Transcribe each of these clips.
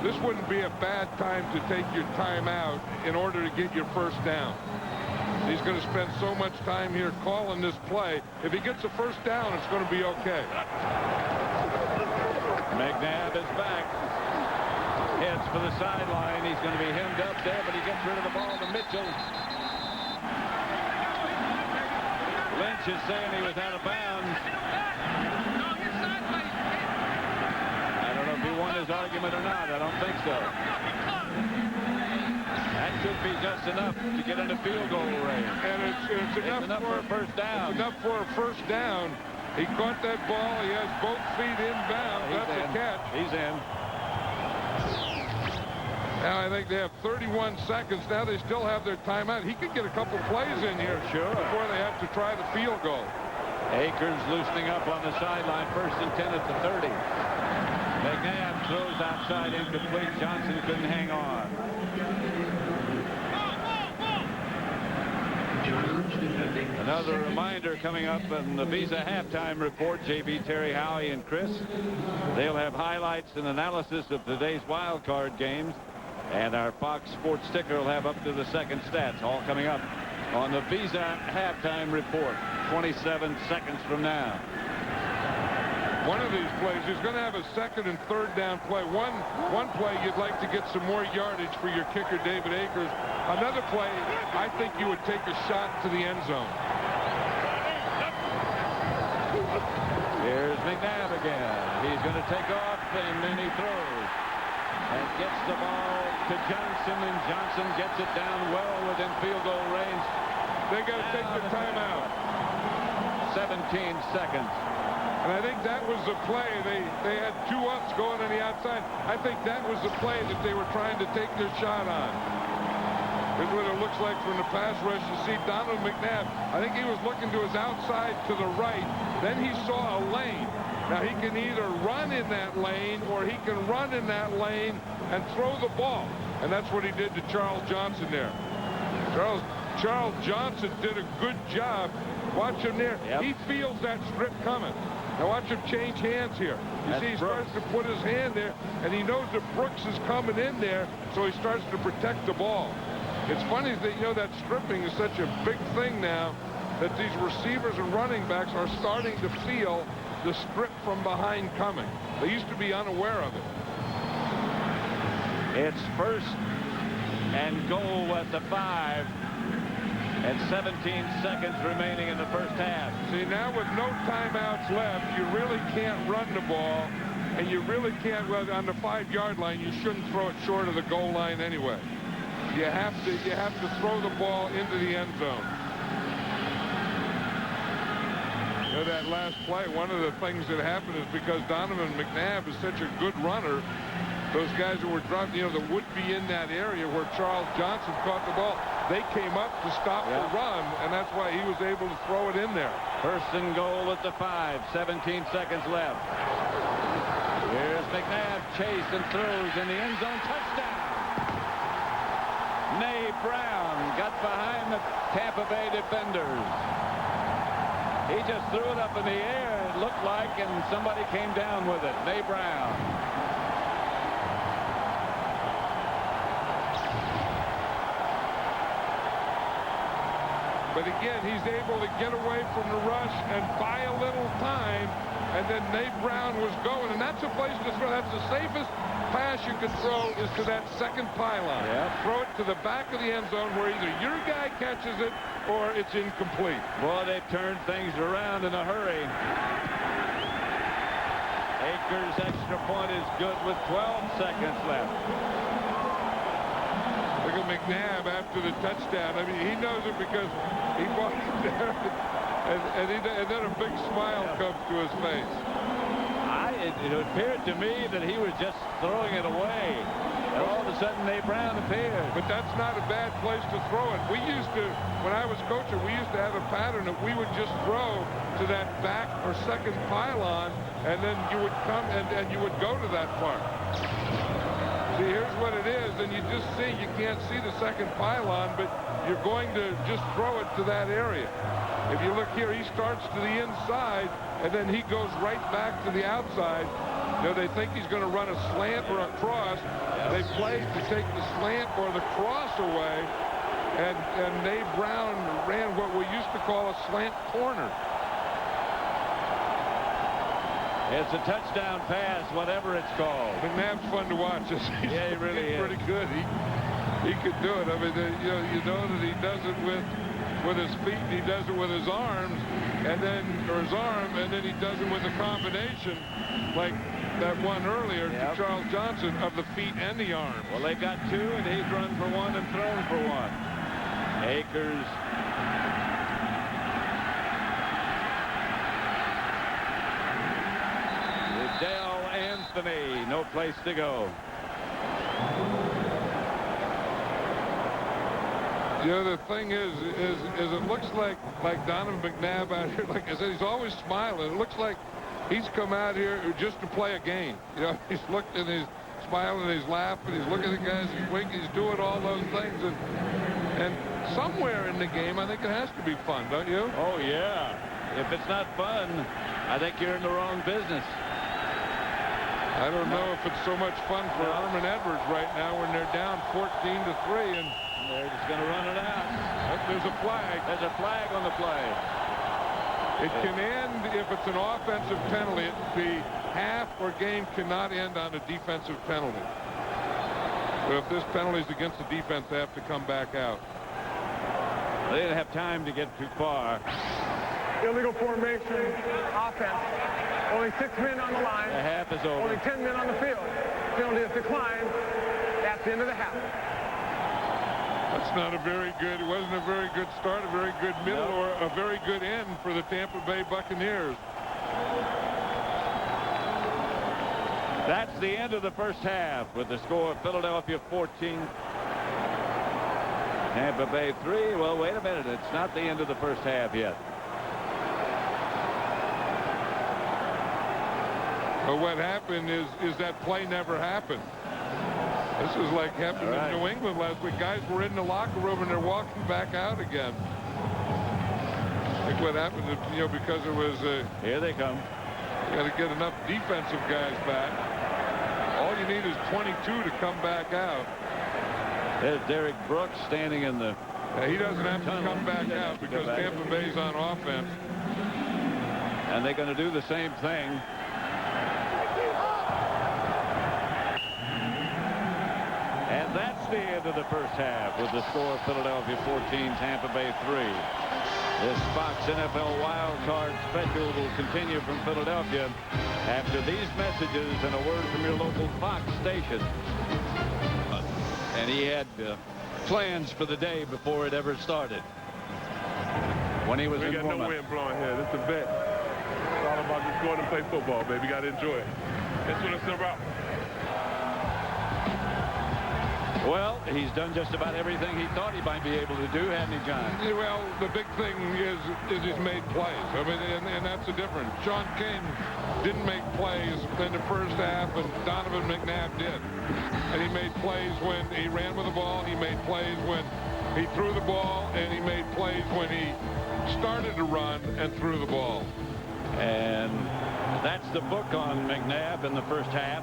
this wouldn't be a bad time to take your timeout in order to get your first down. He's going to spend so much time here calling this play. If he gets a first down, it's going to be okay. McNabb is back. Heads for the sideline. He's going to be hemmed up there, but he gets rid of the ball to Mitchell. Lynch is saying he was out of bounds. I don't know if he won his argument or not. I don't think so. That should be just enough to get in the field goal range. And it's enough for a first down. It's enough for a first down. He caught that ball. He has both feet inbound. That's a catch. He's in. Now I think they have 31 seconds. Now they still have their timeout. He could get a couple plays in here before they have to try the field goal. Akers loosening up on the sideline. First and 10 at the 30. McNabb throws outside, incomplete. Johnson couldn't hang on. Another reminder coming up in the Visa halftime report. JB, Terry, Howie, and Chris. They'll have highlights and analysis of today's wild card games. And our Fox Sports sticker will have up to the second stats. All coming up on the Visa halftime report. 27 seconds from now. One of these plays, he's going to have a second and third down play. One play you'd like to get some more yardage for your kicker, David Akers. Another play, I think you would take a shot to the end zone. Here's McNabb again. He's going to take off, and then he throws. And gets the ball to Johnson, and Johnson gets it down well within field goal range. They got to take the timeout. 17 seconds. And I think that was the play. They had two ups going on the outside. I think that was the play that they were trying to take their shot on. Here's what it looks like from the pass rush. You see Donovan McNabb. I think he was looking to his outside to the right. Then he saw a lane. Now he can either run in that lane or he can run in that lane and throw the ball. And that's what he did to Charles Johnson there. Charles Johnson did a good job. Watch him there. Yep. He feels that strip coming. Now watch him change hands here. You see he starts to put his hand there, and he knows that Brooks is coming in there, so he starts to protect the ball. It's funny that, you know, that stripping is such a big thing now that these receivers and running backs are starting to feel the strip from behind coming. They used to be unaware of it. It's first and goal at the 5. And 17 seconds remaining in the first half. See, now with no timeouts left, you really can't run the ball, and you really can't, well, on the 5-yard line, you shouldn't throw it short of the goal line anyway. You have to throw the ball into the end zone. You know, that last play, one of the things that happened is because Donovan McNabb is such a good runner, those guys who were dropped, you know, that would be in that area where Charles Johnson caught the ball, they came up to stop the run, and that's why he was able to throw it in there. First and goal at the 5, 17 seconds left. Here's McNabb, chased and throws in the end zone, touchdown. Nay Brown got behind the Tampa Bay defenders. He just threw it up in the air, it looked like, and somebody came down with it. Nay Brown. But again, he's able to get away from the rush and buy a little time, and then Nate Brown was going, and that's a place to throw. That's the safest pass you can throw is to that second pylon. Throw it to the back of the end zone where either your guy catches it or it's incomplete. Boy, they turned things around in a hurry. Akers' extra point is good with 12 seconds left. Look at McNabb after the touchdown. I mean, he knows it because he walked there, and then a big smile comes to his face. It appeared to me that he was just throwing it away. And all of a sudden, Nate Brown appeared. But that's not a bad place to throw it. We used to, when I was coaching, we used to have a pattern that we would just throw to that back or second pylon, and then you would come and you would go to that part. See, here's what it is, and you just see, you can't see the second pylon, but you're going to just throw it to that area. If you look here, he starts to the inside, and then he goes right back to the outside. You know, they think he's going to run a slant or a cross, they played to take the slant or the cross away, and Nate Brown ran what we used to call a slant corner. It's a touchdown pass, whatever it's called. McNabb's fun to watch. Yeah, he really is. Pretty good. He could do it. I mean, you know that he does it with his feet, and he does it with his arms, and then his arm, and then he does it with a combination like that one earlier to Charles Johnson of the feet and the arms. Well, they've got two, and he's run for one and thrown for one. Akers. Dale Anthony, no place to go. You know, the thing is it looks like Donovan McNabb out here, like I said, he's always smiling. It looks like he's come out here just to play a game. You know, he's looked and he's smiling, he's laughing, he's looking at the guys, he's winking, he's doing all those things. And somewhere in the game, I think it has to be fun, don't you? Oh, yeah. If it's not fun, I think you're in the wrong business. I don't know if it's so much fun for Herman Edwards right now when they're down 14-3 and they're just going to run it out. There's a flag. There's a flag on the play. It can end if it's an offensive penalty. The half or game cannot end on a defensive penalty. But if this penalty is against the defense, they have to come back out. They didn't have time to get too far. Illegal formation, offense. Only 6 men on the line. The half is over. Only 10 men on the field. Penalty is declined. That's the end of the half. That's not a very good, it wasn't a very good start, a very good middle, or a very good end for the Tampa Bay Buccaneers. That's the end of the first half with the score of Philadelphia 14. Tampa Bay 3. Well, wait a minute. It's not the end of the first half yet. But what happened is that play never happened. This is like happened in New England last week. Guys were in the locker room and they're walking back out again. I think what happened, you know, because it was here they come. You got to get enough defensive guys back. All you need is 22 to come back out. There's Derek Brooks standing in the. He doesn't have to come back out because Tampa Bay's on offense. And they're going to do the same thing. And that's the end of the first half with the score of Philadelphia 14, Tampa Bay 3. This Fox NFL Wild Card special will continue from Philadelphia after these messages and a word from your local Fox station. And he had plans for the day before it ever started. When he was in warm-up. We got no wind blowing here. This is a bet. It's all about just going and play football, baby. You got to enjoy it. That's what it's about. Well, he's done just about everything he thought he might be able to do, hasn't he, John? Yeah, well, the big thing is he's made plays. I mean, and that's the difference. Sean King didn't make plays in the first half, and Donovan McNabb did. And he made plays when he ran with the ball. He made plays when he threw the ball, and he made plays when he started to run and threw the ball. And that's the book on McNabb in the first half.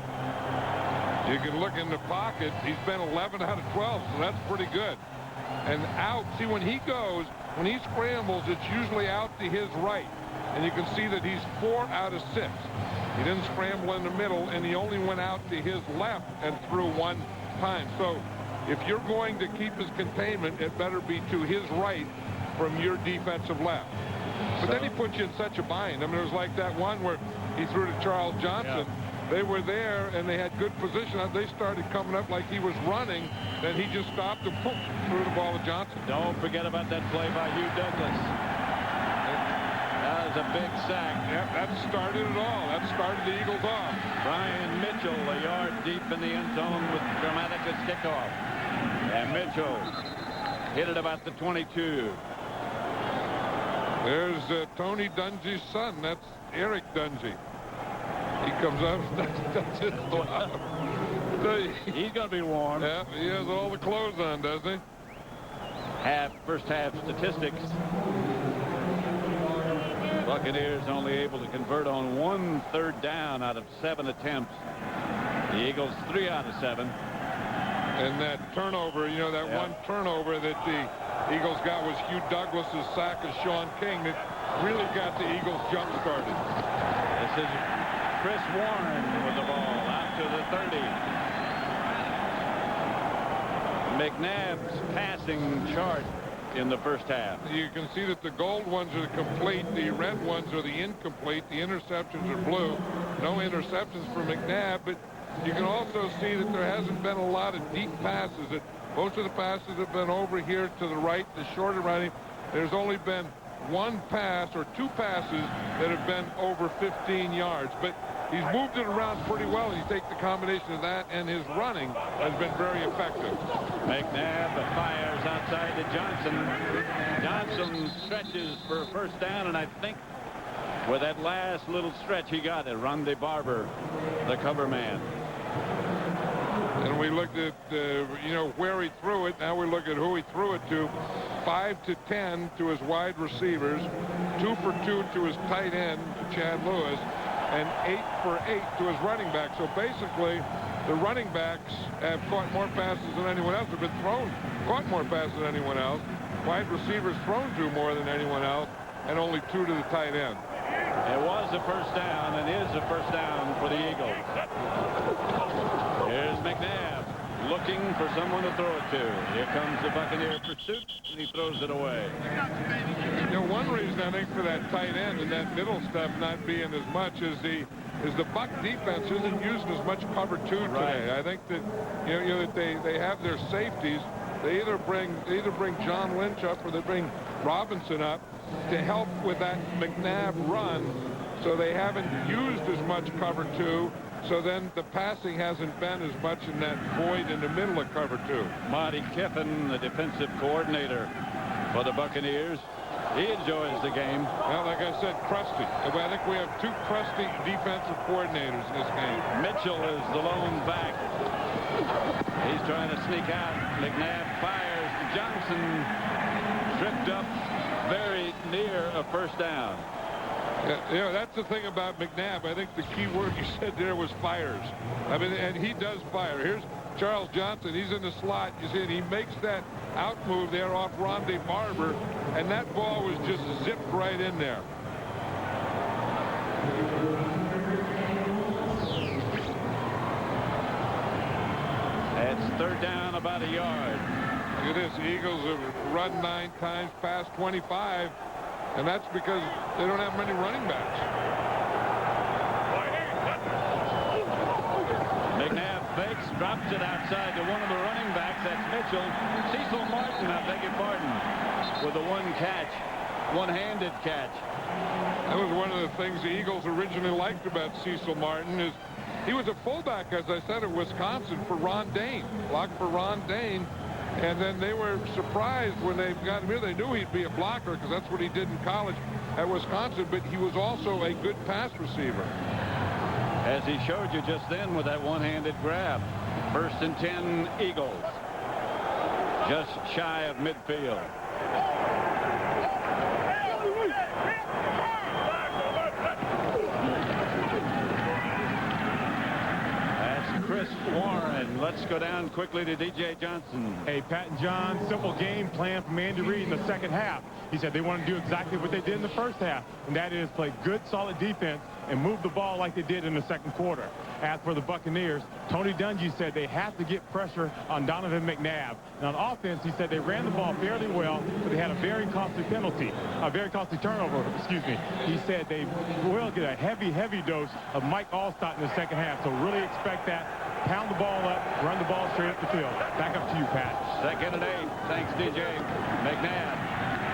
You can look in the pocket. He's been 11 out of 12, so that's pretty good. And out, see, when he goes, when he scrambles, it's usually out to his right. And you can see that he's 4 out of 6. He didn't scramble in the middle, and he only went out to his left and threw 1 time. So if you're going to keep his containment, it better be to his right from your defensive left. But then he puts you in such a bind. I mean, it was like that one where he threw to Charles Johnson. Yeah. They were there, and they had good position. They started coming up like he was running. Then he just stopped and poof, threw the ball to Johnson. Don't forget about that play by Hugh Douglas. That was a big sack. Yep, that started it all. That started the Eagles off. Brian Mitchell, a yard deep in the end zone with Dramaticus kickoff. And Mitchell hit it about the 22. There's Tony Dungy's son. That's Eric Dungy. He comes up, that's his job. He's going to be warm. Yeah, he has all the clothes on, doesn't he? First half statistics. Buccaneers only able to convert on 1 third down out of 7 attempts. The Eagles 3 out of 7. And that turnover, you know, that one turnover that the Eagles got was Hugh Douglas's sack of Sean King that really got the Eagles jump-started. This is Chris Warren with the ball out to the 30. McNabb's passing chart in the first half. You can see that the gold ones are complete, the red ones are the incomplete, the interceptions are blue. No interceptions for McNabb, but you can also see that there hasn't been a lot of deep passes. That most of the passes have been over here to the right, the shorter running. There's only been one pass or two passes that have been over 15 yards, but he's moved it around pretty well. You take the combination of that and his running has been very effective. McNabb fires outside to Johnson. Johnson stretches for a first down, and I think with that last little stretch he got it. Ronde Barber, the cover man. And we looked at, you know, where he threw it. Now we look at who he threw it to. 5 to 10 to his wide receivers, 2 for 2 to his tight end, Chad Lewis, and 8 for 8 to his running back. So basically, the running backs have caught more passes than anyone else. Have been caught more passes than anyone else. Wide receivers thrown to more than anyone else, and only 2 to the tight end. It was a first down and is a first down for the Eagles. Here's McNabb looking for someone to throw it to. Here comes the Buccaneer pursuit, and he throws it away. You know, one reason I think for that tight end and that middle stuff not being as much is the Buck defense isn't using as much cover 2 today. Right. I think that you know that they have their safeties. They either bring John Lynch up or they bring Robinson up to help with that McNabb run, so they haven't used as much cover 2. So then the passing hasn't been as much in that void in the middle of cover 2. Marty Kiffin, the defensive coordinator for the Buccaneers, he enjoys the game. Well, like I said, crusty. I think we have 2 crusty defensive coordinators in this game. Mitchell is the lone back. He's trying to sneak out. McNabb fires. Johnson tripped up very near a first down. Yeah, you know, that's the thing about McNabb. I think the key word you said there was fires. I mean, and he does fire. Here's Charles Johnson. He's in the slot. You see, and he makes that out move there off Ronde Barber, and that ball was just zipped right in there. It's third down, about a yard. Look at this. The Eagles have run 9 times, passed 25. And that's because they don't have many running backs. McNabb fakes, drops it outside to one of the running backs. That's Mitchell. Cecil Martin, I beg your pardon, with the one-handed catch. That was one of the things the Eagles originally liked about Cecil Martin is he was a fullback, as I said, at Wisconsin for Ron Dane. Blocked for Ron Dane. And then they were surprised when they got him here. They knew he'd be a blocker because that's what he did in college at Wisconsin, but he was also a good pass receiver. As he showed you just then with that one-handed grab. 1st and 10 Eagles. Just shy of midfield. Chris Warren. Let's go down quickly to DJ Johnson. Hey, Pat and John, simple game plan from Andy Reid in the second half. He said they want to do exactly what they did in the first half, and that is play good, solid defense and move the ball like they did in the second quarter. As for the Buccaneers, Tony Dungy said they have to get pressure on Donovan McNabb. And on offense, he said they ran the ball fairly well, but they had a very costly penalty, a very costly turnover, excuse me. He said they will get a heavy dose of Mike Allstott in the second half, so really expect that. Pound the ball up, run the ball straight up the field. Back up to you, Pat. 2nd and 8. Thanks, DJ. McNabb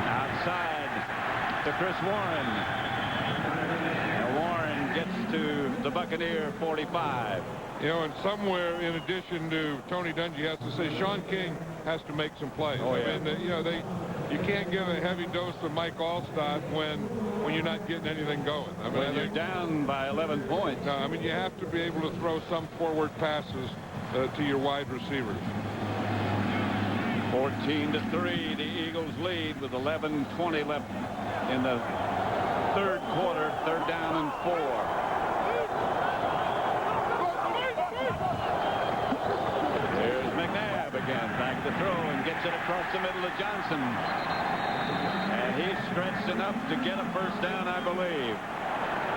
outside to Chris Warren. And Warren gets to the Buccaneer 45. You know, and somewhere in addition to Tony Dungy has to say Sean King has to make some plays. Oh, yeah. I mean, you know, you can't give a heavy dose of Mike Allstott when you're not getting anything going. I mean, When you're down by 11 points. No, I mean, you have to be able to throw some forward passes to your wide receivers. 14-3, the Eagles lead with 11:20 left in the third quarter. 3rd down and 4. Here's McNabb. Abraham back to throw and gets it across the middle to Johnson. And he's stretched enough to get a first down, I believe.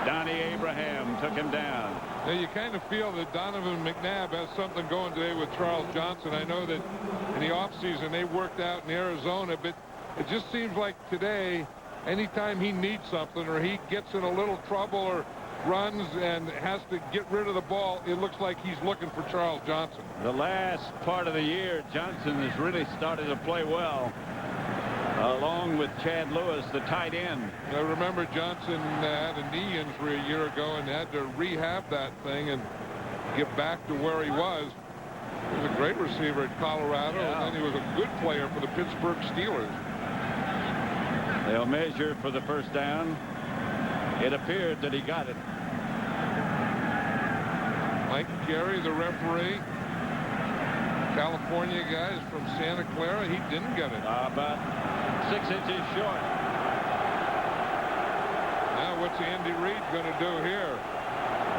Donnie Abraham took him down. Now you kind of feel that Donovan McNabb has something going today with Charles Johnson. I know that in the offseason they worked out in Arizona, but it just seems like today, anytime he needs something or he gets in a little trouble or runs and has to get rid of the ball, it looks like he's looking for Charles Johnson. The last part of the year, Johnson has really started to play well, along with Chad Lewis, the tight end. I remember Johnson had a knee injury a year ago and had to rehab that thing and get back to where he was. He was a great receiver at Colorado, and then he was a good player for the Pittsburgh Steelers. They'll measure for the first down. It appeared that he got it. Mike Carey, the referee. California guys from Santa Clara. He didn't get it. About 6 inches short. Now what's Andy Reid going to do here?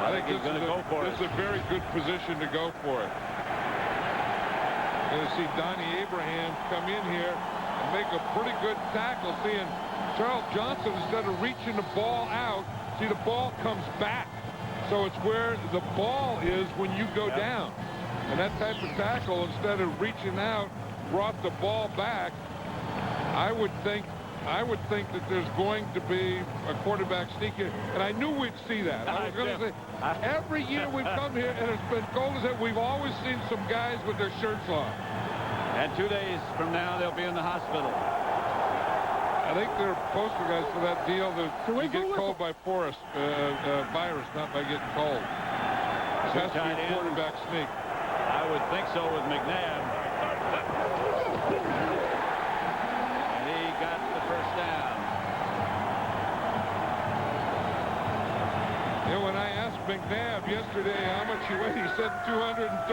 I think he's going to go for it. This is a very good position to go for it. Going to see Donnie Abraham come in here and make a pretty good tackle. Seeing Charles Johnson, instead of reaching the ball out, see the ball comes back. So it's where the ball is when you go down. And that type of tackle, instead of reaching out, brought the ball back. I would think that there's going to be a quarterback sneak in. And I knew we'd see that. I was going to say, every year we've come here and it's been cold as that, we've always seen some guys with their shirts off. And 2 days from now, they'll be in the hospital. I think they're poster guys for that deal that you get cold by virus, not by getting cold. It has to be a quarterback sneak. I would think so with McNabb. And he got the first down. You know, when I asked McNabb yesterday how much he weighed, he said 235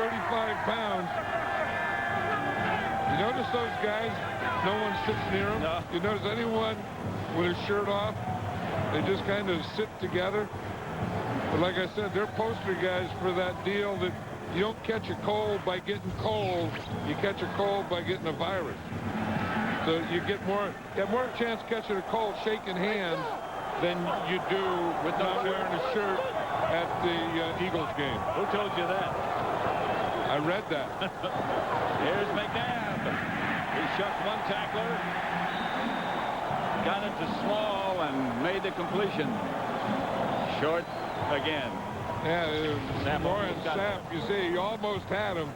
pounds. You notice those guys, no one sits near them? No. You notice anyone with his shirt off? They just kind of sit together. But like I said, they're poster guys for that deal that you don't catch a cold by getting cold. You catch a cold by getting a virus. So you have more chance catching a cold shaking hands than you do with not wearing a shirt at the Eagles game. Who told you that? I read that. Here's McNabb. He shucked one tackler, got it to Small, and made the completion. Short again. Yeah, Warren Sapp, you see, he almost had him.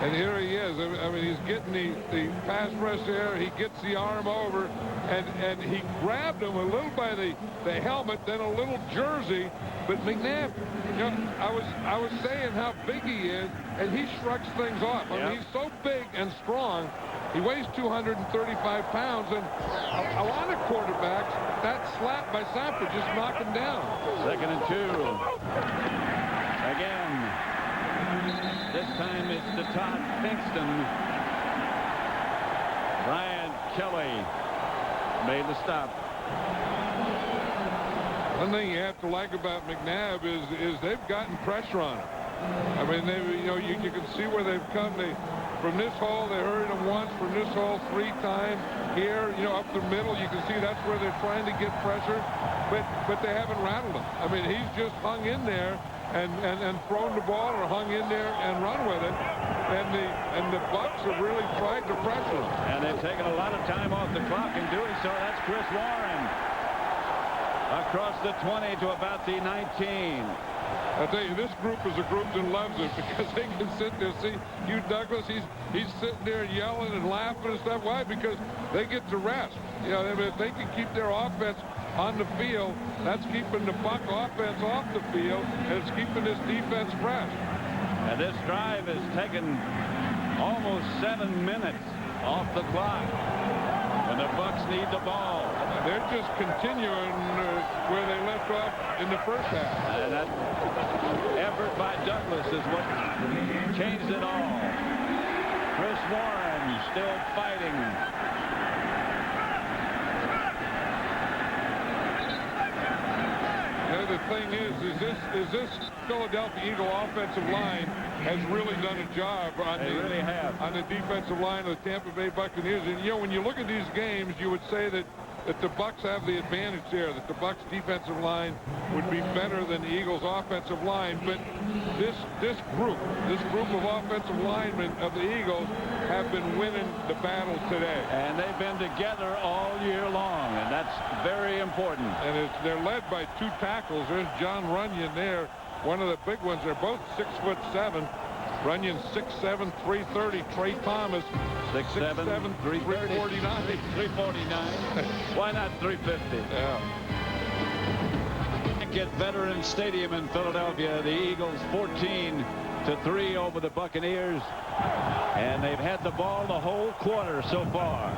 And here he is. I mean, he's getting the pass rush there. He gets the arm over, and he grabbed him a little by the helmet, then a little jersey. But McNabb, you know, I was saying how big he is, and he shrugs things off. I mean, he's so big and strong. He weighs 235 pounds, and a lot of quarterbacks, that slap by Sapp would just knock him down. 2nd and 2. Again. This time it's to Todd Pinkston. Brian Kelly made the stop. One thing you have to like about McNabb is they've gotten pressure on him. I mean, you can see where they've come. From this hole, they hurried him once. From this hole, 3 times. Here, up the middle, you can see that's where they're trying to get pressure. But they haven't rattled him. I mean, he's just hung in there and thrown the ball or hung in there and run with it. And the Bucs have really tried to pressure him. And they've taken a lot of time off the clock in doing so. That's Chris Warren. Across the 20 to about the 19. I tell you, this group is a group that loves it because they can sit there. See, Hugh Douglas, he's sitting there yelling and laughing and stuff. Why? Because they get to rest. If they can keep their offense on the field, that's keeping the Buck offense off the field, and it's keeping this defense fresh. And this drive has taken almost 7 minutes off the clock. And the Bucs need the ball. They're just continuing where they left off in the first half. And that effort by Douglas is what changed it all. Chris Warren still fighting. The thing is this Philadelphia Eagle offensive line has really done a job on on the defensive line of the Tampa Bay Buccaneers. And, you know, when you look at these games, you would say that the Bucs have the advantage there, that the Bucs defensive line would be better than the Eagles offensive line. But this group of offensive linemen of the Eagles have been winning the battle today. And they've been together all year long, and that's very important. And they're led by 2 tackles. There's John Runyon there, one of the big ones. They're both 6'7". Runyon 6'7", 330. Trey Thomas 6'7", 349. 349. Why not 350? Yeah. At Veterans Stadium in Philadelphia, the Eagles 14-3 over the Buccaneers, and they've had the ball the whole quarter so far.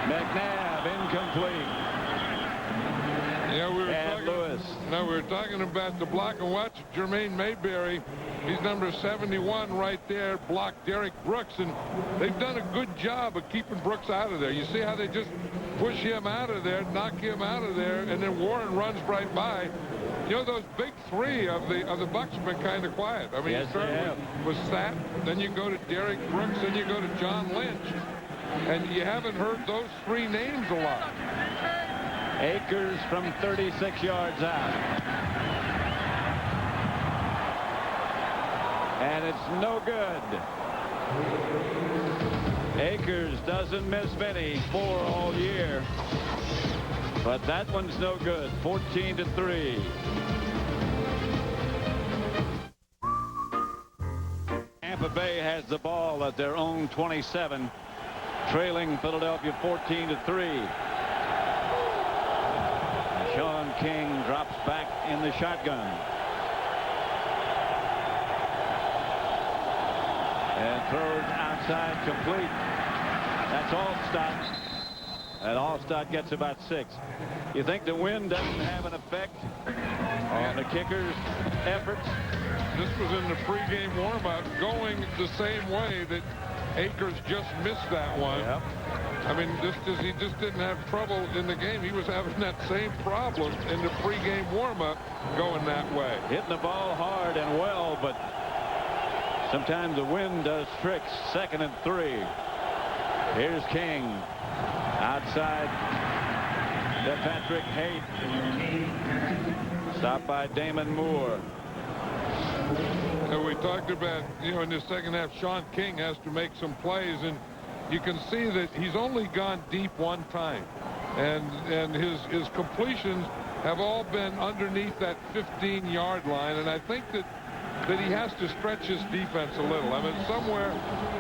McNabb incomplete. Yeah, we were talking about the block, and watch Jermaine Mayberry. He's number 71 right there, blocked Derek Brooks, and they've done a good job of keeping Brooks out of there. You see how they just push him out of there, knock him out of there, and then Warren runs right by. You know, those big 3 of the Bucs have been kind of quiet. I mean, yes, you start with Sapp, then you go to Derek Brooks, then you go to John Lynch, and you haven't heard those 3 names a lot. Akers from 36 yards out. And it's no good. Akers doesn't miss many, 4 all year. But that one's no good. 14-3. Tampa Bay has the ball at their own 27, trailing Philadelphia 14-3. Sean King drops back in the shotgun. And throws outside complete. That's Allstott. And Allstott gets about 6. You think the wind doesn't have an effect on the kicker's efforts? This was in the pregame warm-up, going the same way that Akers just missed that one. Yep. I mean, he just didn't have trouble in the game. He was having that same problem in the pregame warm-up going that way. Hitting the ball hard and well, but sometimes the wind does tricks. 2nd and 3. Here's King. Outside to Patrick Haight. Stopped by Damon Moore. And we talked about, you know, in the second half, Sean King has to make some plays, and you can see that he's only gone deep 1 time. And his completions have all been underneath that 15-yard line, and I think that he has to stretch his defense a little. I mean, somewhere,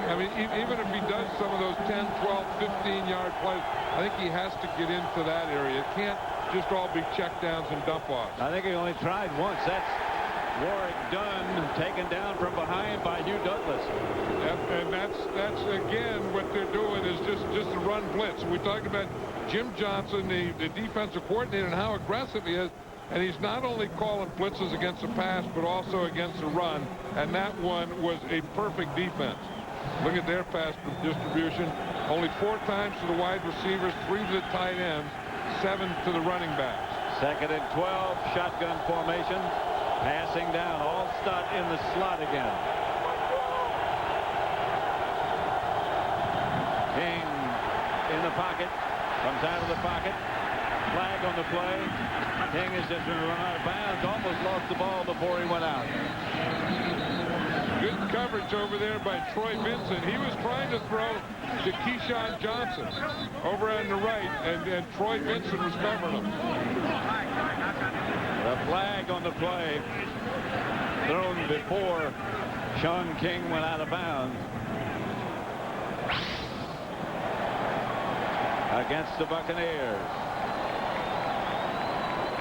I mean, even if he does some of those 10, 12, 15-yard plays, I think he has to get into that area. It can't just all be checkdowns and dump-offs. I think he only tried once. That's Warwick Dunn taken down from behind by Hugh Douglas. And that's again what they're doing is just a run blitz. We talked about Jim Johnson, the defensive coordinator, and how aggressive he is. And he's not only calling blitzes against the pass, but also against the run. And that one was a perfect defense. Look at their pass distribution. Only 4 times to the wide receivers, 3 to the tight ends, 7 to the running backs. 2nd and 12, shotgun formation. Passing down, Allstott in the slot again. King in the pocket, comes out of the pocket. Flag on the play. King is just going to run out of bounds. Almost lost the ball before he went out. Good coverage over there by Troy Vincent. He was trying to throw to Keyshawn Johnson over on the right, and Troy Vincent was covering him. The flag on the play thrown before Sean King went out of bounds against the Buccaneers.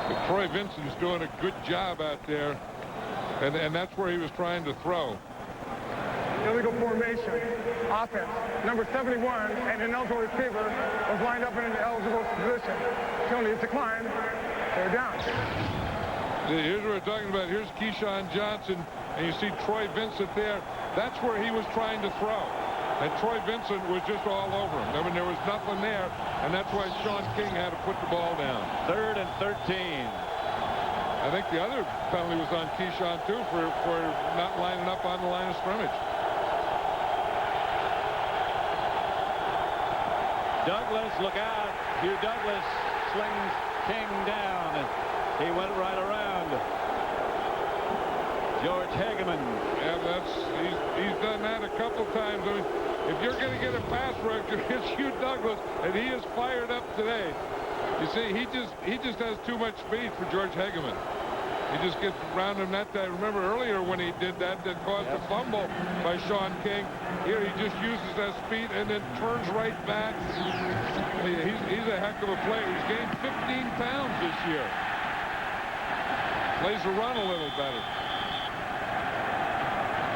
But Troy Vincent's doing a good job out there, and that's where he was trying to throw. Illegal formation, offense. Number 71 and an eligible receiver was lined up in an eligible position. Penalty is declined. They're down. Here's what we're talking about. Here's Keyshawn Johnson, and you see Troy Vincent there. That's where he was trying to throw. And Troy Vincent was just all over him. I mean, there was nothing there, and that's why Sean King had to put the ball down. 3rd and 13. I think the other penalty was on Keyshawn, too, for not lining up on the line of scrimmage. Douglas, look out. Hugh Douglas slings King down, and he went right around George Hageman. Yeah, he's done that a couple times. I mean, if you're going to get a pass rush against Hugh Douglas, and he is fired up today, you see, he just has too much speed for George Hageman. He just gets around him that time. Remember earlier when he did that caused the fumble by Sean King. Here he just uses that speed and then turns right back. He's a heck of a player. He's gained 15 pounds this year. Plays the run a little better.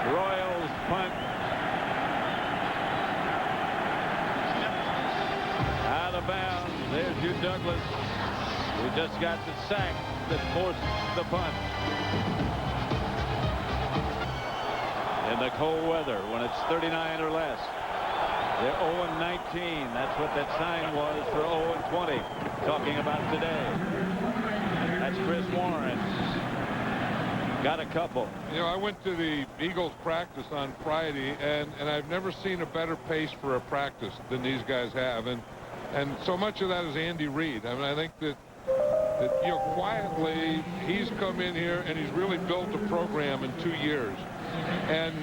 Royals punt. Out of bounds. There's Hugh Douglas, who just got the sack that forced the punt. In the cold weather, when it's 39 or less. They're 0-19. That's what that sign was for 0-20. Talking about today. That's Chris Warren. Got a couple. You know, I went to the Eagles practice on Friday, and I've never seen a better pace for a practice than these guys have. And so much of that is Andy Reid. I mean, I think that you know, quietly, he's come in here and he's really built a program in 2 years. And,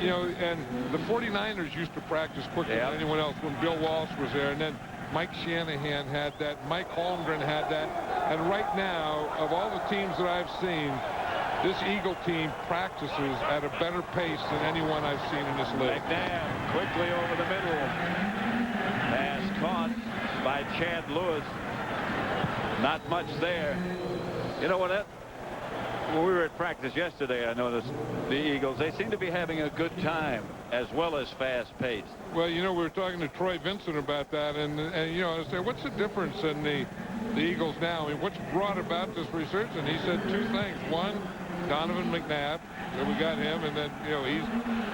you know, and the 49ers used to practice quicker than anyone else when Bill Walsh was there. And then Mike Shanahan had that. Mike Holmgren had that. And right now, of all the teams that I've seen, this Eagle team practices at a better pace than anyone I've seen in this league. McNabb quickly over the middle. Pass caught by Chad Lewis. Not much there. You know what? When we were at practice yesterday, I noticed the Eagles, they seem to be having a good time as well as fast-paced. Well, you know, we were talking to Troy Vincent about that, and you know, I said, what's the difference in the Eagles now? I mean, what's brought about this research? And he said two things. One, Donovan McNabb, so we got him, and then, you know, he's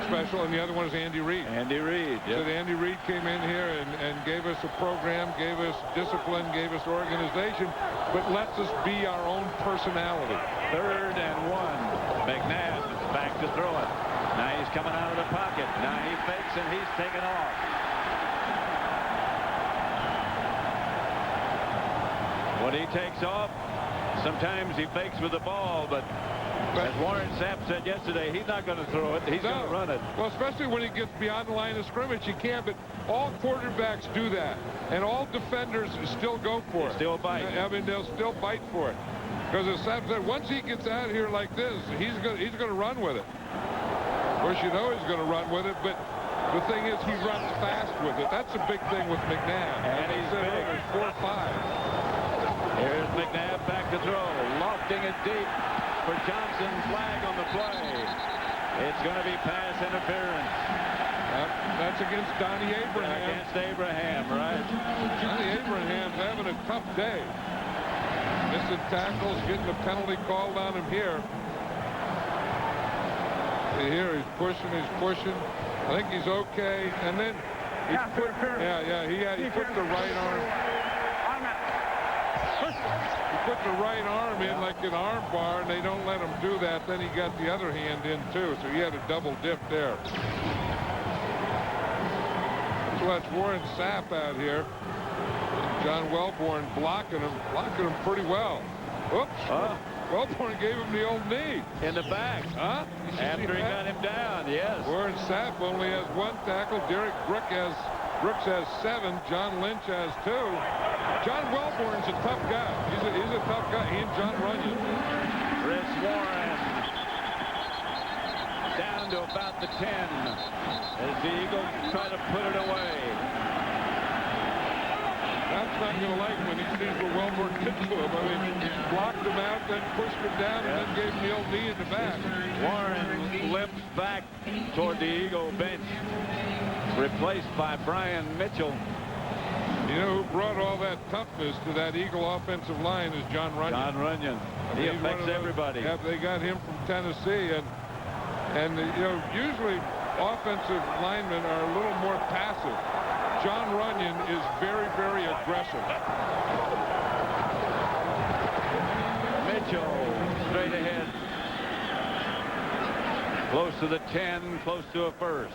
special, and the other one is Andy Reid. Andy Reid, yeah. So Andy Reid came in here and gave us a program, gave us discipline, gave us organization, but lets us be our own personality. 3rd and 1. McNabb back to throw it. Now he's coming out of the pocket. Now he fakes and he's taken off. When he takes off, sometimes he fakes with the ball, but as Warren Sapp said yesterday, he's not going to throw it. He's going to run it. Well, especially when he gets beyond the line of scrimmage, you can't. But all quarterbacks do that, and all defenders still go for it. Still bite. I mean, they'll still bite for it. Because as Sapp said, once he gets out here like this, he's going to run with it. Of course, you know he's going to run with it, but the thing is, he runs fast with it. That's a big thing with McNabb. And he's big. 4'5". Here's McNabb back to throw, lofting it deep for Johnson. Flag on the play. It's going to be pass interference. That's against Donnie Abraham. Against Abraham, right? Donnie Abraham's having a tough day. Missing tackles, getting a penalty called on him here. Here he's pushing. I think he's okay. And then he put the right arm. He put the right arm in like an arm bar, and they don't let him do that. Then he got the other hand in too, so he had a double dip there. So that's Warren Sapp out here. John Welborn blocking him pretty well. Oops. Welborn gave him the old knee. In the back. Huh? After he got him down, yes. Warren Sapp only has 1 tackle. Derek Brooks has 7. John Lynch has 2. John Welborn's a tough guy. He's a tough guy. He and John Runyon. Chris Warren down to about the 10 as the Eagles try to put it away. That's not going to like when he sees what Welborn did to him. I mean, he blocked him out, then pushed him down, and then gave him the old knee in the back. Warren limps back toward the Eagle bench, replaced by Brian Mitchell. You know who brought all that toughness to that Eagle offensive line is John Runyon. John Runyon. He affects everybody. Yeah, they got him from Tennessee, and you know, usually offensive linemen are a little more passive. John Runyon is very, very aggressive. Mitchell Close to the 10, close to a first.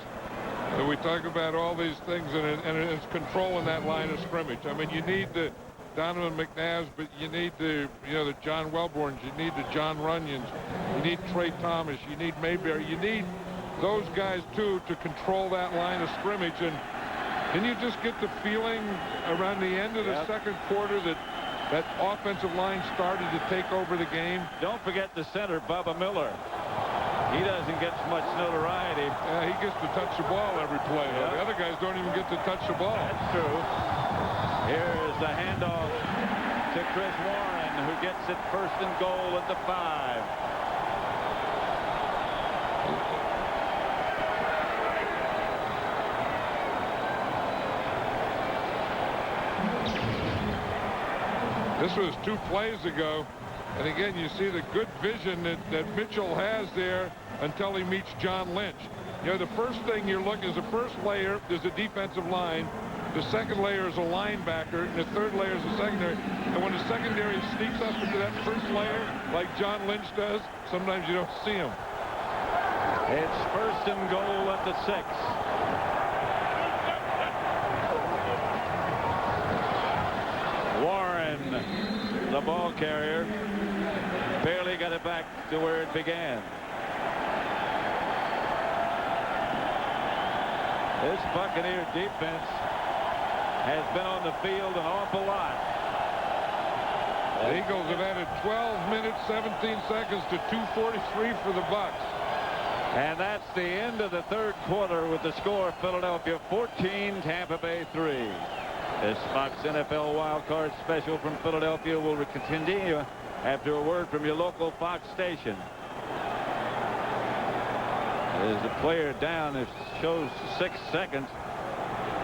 We talk about all these things, and it's controlling that line of scrimmage. I mean, you need the Donovan McNabbs, but you need the John Welborns, you need the John Runyons, you need Trey Thomas, you need Mayberry, you need those guys too to control that line of scrimmage. And you just get the feeling around the end of the second quarter that offensive line started to take over the game. Don't forget the center, Bubba Miller. He doesn't get much notoriety. Yeah, he gets to touch the ball every play. Yeah. The other guys don't even get to touch the ball. That's true. Here's the handoff to Chris Warren, who gets it first and goal at the 5. This was 2 plays ago. And again, you see the good vision that Mitchell has there until he meets John Lynch. You know, the first thing you're looking is the first layer is the defensive line. The second layer is a linebacker. And the third layer is the secondary. And when the secondary sneaks up into that first layer, like John Lynch does, sometimes you don't see him. It's first and goal at the 6. Warren, the ball carrier, barely got it back to where it began. This Buccaneer defense has been on the field an awful lot. The Eagles have added 12 minutes, 17 seconds to 2:43 for the Bucs. And that's the end of the third quarter with the score: Philadelphia 14, Tampa Bay 3. This Fox NFL Wild Card special from Philadelphia will continue after a word from your local Fox station. There's a player down. It shows 6 seconds.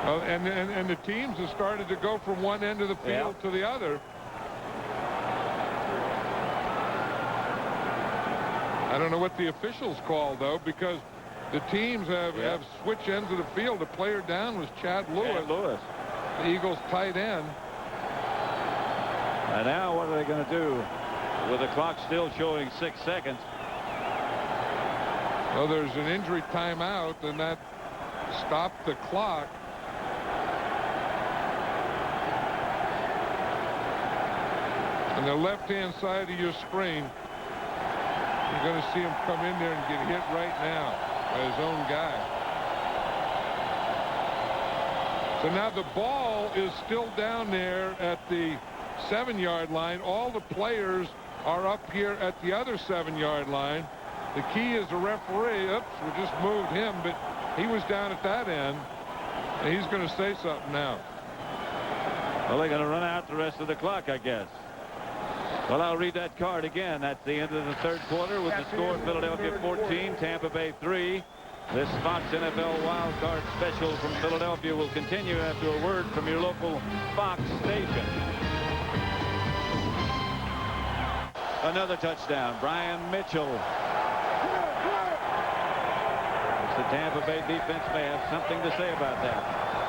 And the teams have started to go from one end of the field to the other. I don't know what the officials called, though, because the teams have switched ends of the field. The player down was Chad Lewis. The Eagles tight end. And now what are they going to do with the clock still showing 6 seconds? Well, there's an injury timeout, and that stopped the clock. On the left-hand side of your screen, you're going to see him come in there and get hit right now by his own guy. So now the ball is still down there at the 7-yard line. All the players are up here at the other 7-yard line. The key is the referee. Oops, we just moved him, but he was down at that end. And he's going to say something now. Well, they're going to run out the rest of the clock, I guess. Well, I'll read that card again. That's the end of the third quarter with the score: Philadelphia 14, Tampa Bay 3. This Fox NFL Wild Card special from Philadelphia will continue after a word from your local Fox station. Another touchdown, Brian Mitchell. The Tampa Bay defense may have something to say about that.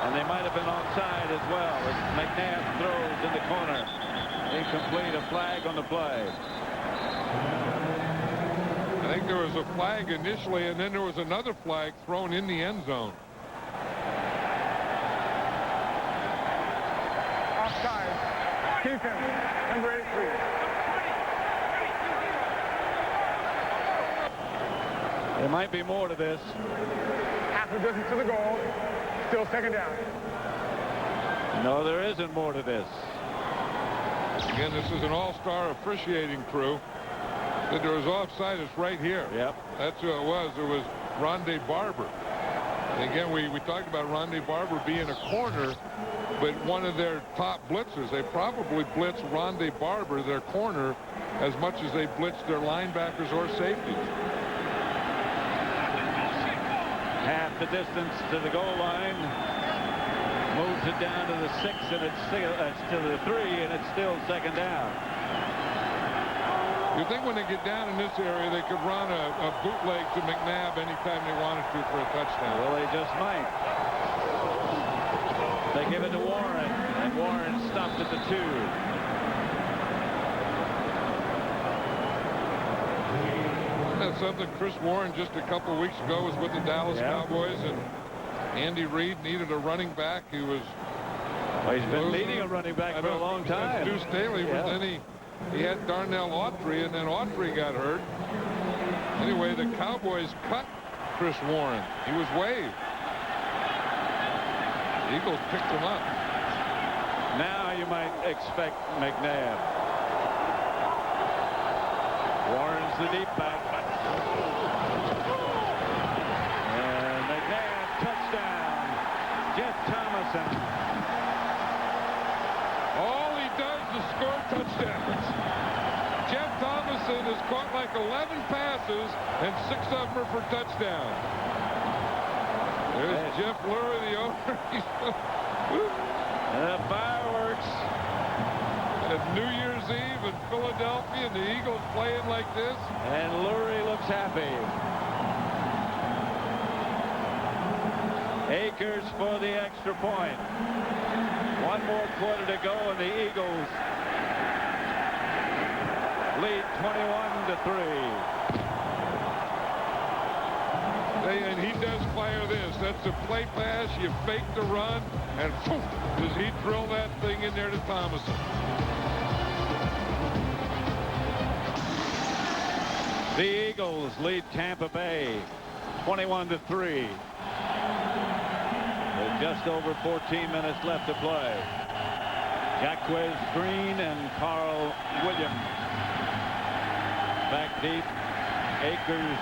And they might have been onside as well as McNabb throws in the corner. Incomplete, a flag on the play. I think there was a flag initially, and then there was another flag thrown in the end zone. Offside. Defense, number 83. There might be more to this. Half the distance to the goal. Still second down. No, there isn't more to this. Again, this is an all-star officiating crew. If there was offside, it's right here. Yep. That's who it was. It was Rondé Barber. And again, we talked about Rondé Barber being a corner, but one of their top blitzers. They probably blitz Rondé Barber, their corner, as much as they blitz their linebackers or safeties. Half the distance to the goal line. Moves it down to the 6, and it's to the 3, and it's still second down. You think when they get down in this area, they could run a bootleg to McNabb anytime they wanted to for a touchdown? Well, they just might. They give it to Warren, and Warren stopped at the 2. something? Chris Warren just a couple weeks ago was with the Dallas Cowboys, and Andy Reid needed a running back. He was. Well, he's been needing a running back for a long time. Stu Staley, but then he had Darnell Autry, and then Autry got hurt. Anyway, the Cowboys cut Chris Warren. He was waived. The Eagles picked him up. Now you might expect McNabb. Warren's the deep back. And McNabb, touchdown. Jeff Thomason. All he does is score touchdowns. Jeff Thomason has caught like 11 passes, and 6 of them are for touchdowns. There's Jeff Lurie, the owner. The fireworks. At New Year's Eve in Philadelphia, and the Eagles playing like this. And Lurie looks happy. Akers for the extra point. 1 more quarter to go, and the Eagles lead 21-3. And he does fire this. That's a play pass. You fake the run, and poof, does he drill that thing in there to Thomason. The Eagles lead Tampa Bay 21-3. With just over 14 minutes left to play. Jacquez Green and Carl Williams back deep. Akers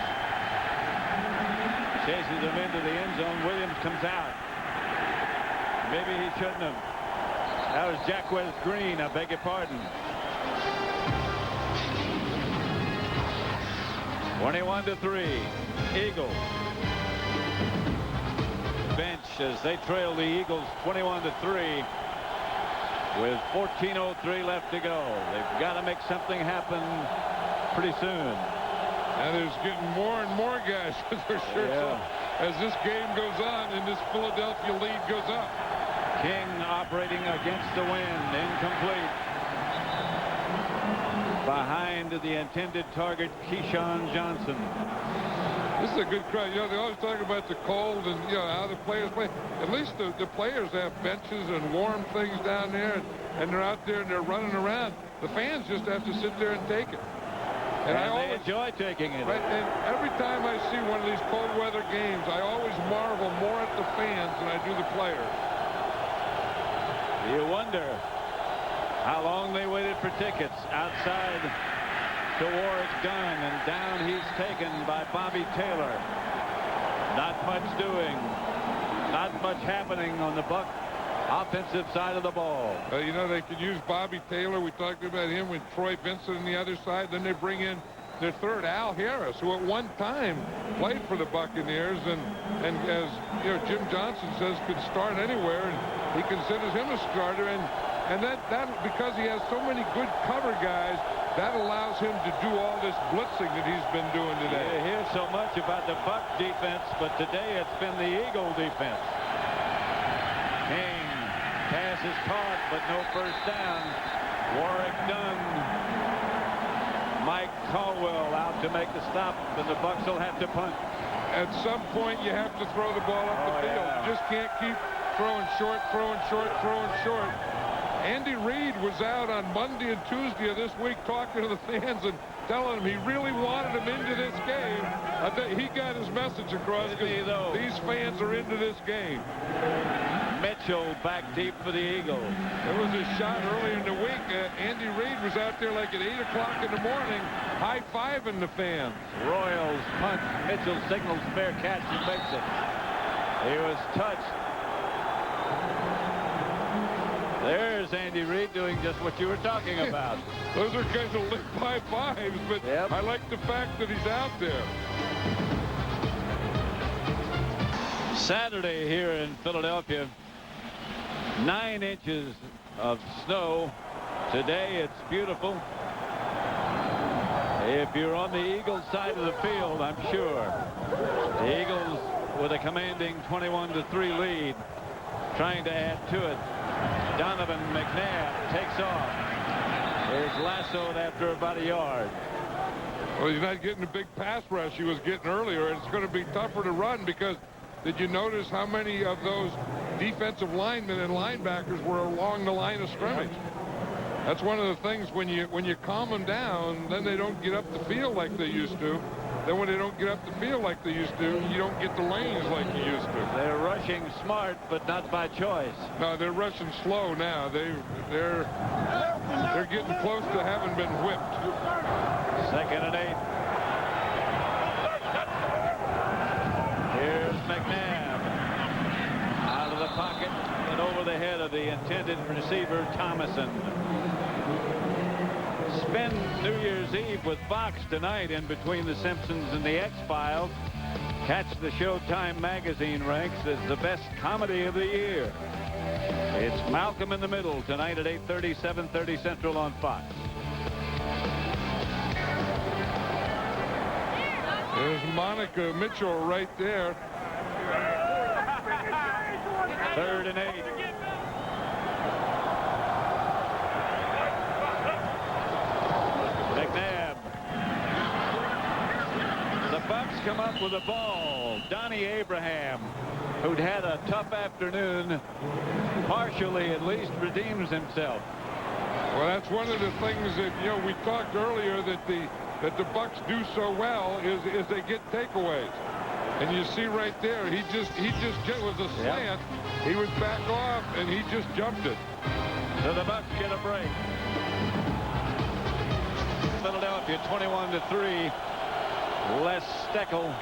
chases him into the end zone. Williams comes out. Maybe he shouldn't have. That was Jacquez Green. I beg your pardon. 21-3. Eagles. Bench as they trail the Eagles 21-3 with 14:03 left to go. They've got to make something happen pretty soon. And there's getting more and more guys with their shirts off as this game goes on and this Philadelphia lead goes up. King operating against the wind, incomplete. Behind the intended target, Keyshawn Johnson. This is a good crowd. You know, they always talk about the cold and, you know, how the players play. At least the players have benches and warm things down there, and they're out there and they're running around. The fans just have to sit there and take it. And I always enjoy taking it. Right, and every time I see one of these cold weather games, I always marvel more at the fans than I do the players. You wonder how long they waited for tickets outside to Warwick Dunn, and down he's taken by Bobby Taylor. Not much doing, not much happening on the Buck offensive side of the ball. You know, they could use Bobby Taylor. We talked about him with Troy Vincent on the other side. Then they bring in their third, Al Harris, who at one time played for the Buccaneers, and as you know, Jim Johnson says, could start anywhere, and he considers him a starter, and that because he has so many good cover guys, that allows him to do all this blitzing that he's been doing today. You hear so much about the Buck defense, but today it's been the Eagle defense. King, pass is caught, but no first down. Warwick Dunn. Mike Caldwell out to make the stop, and the Bucks will have to punt. At some point, you have to throw the ball up the field. You just can't keep throwing short, throwing short, throwing short. Andy Reid was out on Monday and Tuesday of this week talking to the fans and telling them he really wanted them into this game. I think he got his message across because these fans are into this game. Mitchell back deep for the Eagles. There was a shot earlier in the week. Andy Reid was out there like at 8 o'clock in the morning, high-fiving the fans. Royals punt. Mitchell signals fair catch and makes it. He was touched. There's Andy Reid doing just what you were talking about. Those are kind of lit high fives, but I like the fact that he's out there. Saturday here in Philadelphia, 9 inches of snow. Today it's beautiful. If you're on the Eagles side of the field, I'm sure. The Eagles with a commanding 21-3 lead, trying to add to it. Donovan McNabb takes off. Is lassoed after about a yard. Well, he's not getting the big pass rush he was getting earlier, and it's going to be tougher to run because did you notice how many of those defensive linemen and linebackers were along the line of scrimmage? That's one of the things when you calm them down, then they don't get up the field like they used to. Then when they don't get up the field like they used to, you don't get the lanes like you used to. They're rushing smart, but not by choice. No, they're rushing slow now. They're getting close to having been whipped. 2nd and 8. Here's McNabb out of the pocket and over the head of the intended receiver, Thomason. Spend New Year's Eve with Fox tonight in between The Simpsons and The X-Files. Catch the Showtime magazine ranks as the best comedy of the year. It's Malcolm in the Middle tonight at 8:30, 7:30 Central on Fox. There's Monica Mitchell right there. 3rd and 8. McNabb. The Bucs come up with a ball. Donnie Abraham, who'd had a tough afternoon, partially at least redeems himself. Well, that's one of the things that, you know, we talked earlier that the Bucs do so well is they get takeaways. And you see right there, he just was a slant. Yep. He was back off and he just jumped it. So the Bucs get a break. Philadelphia 21-3. Les Steckel.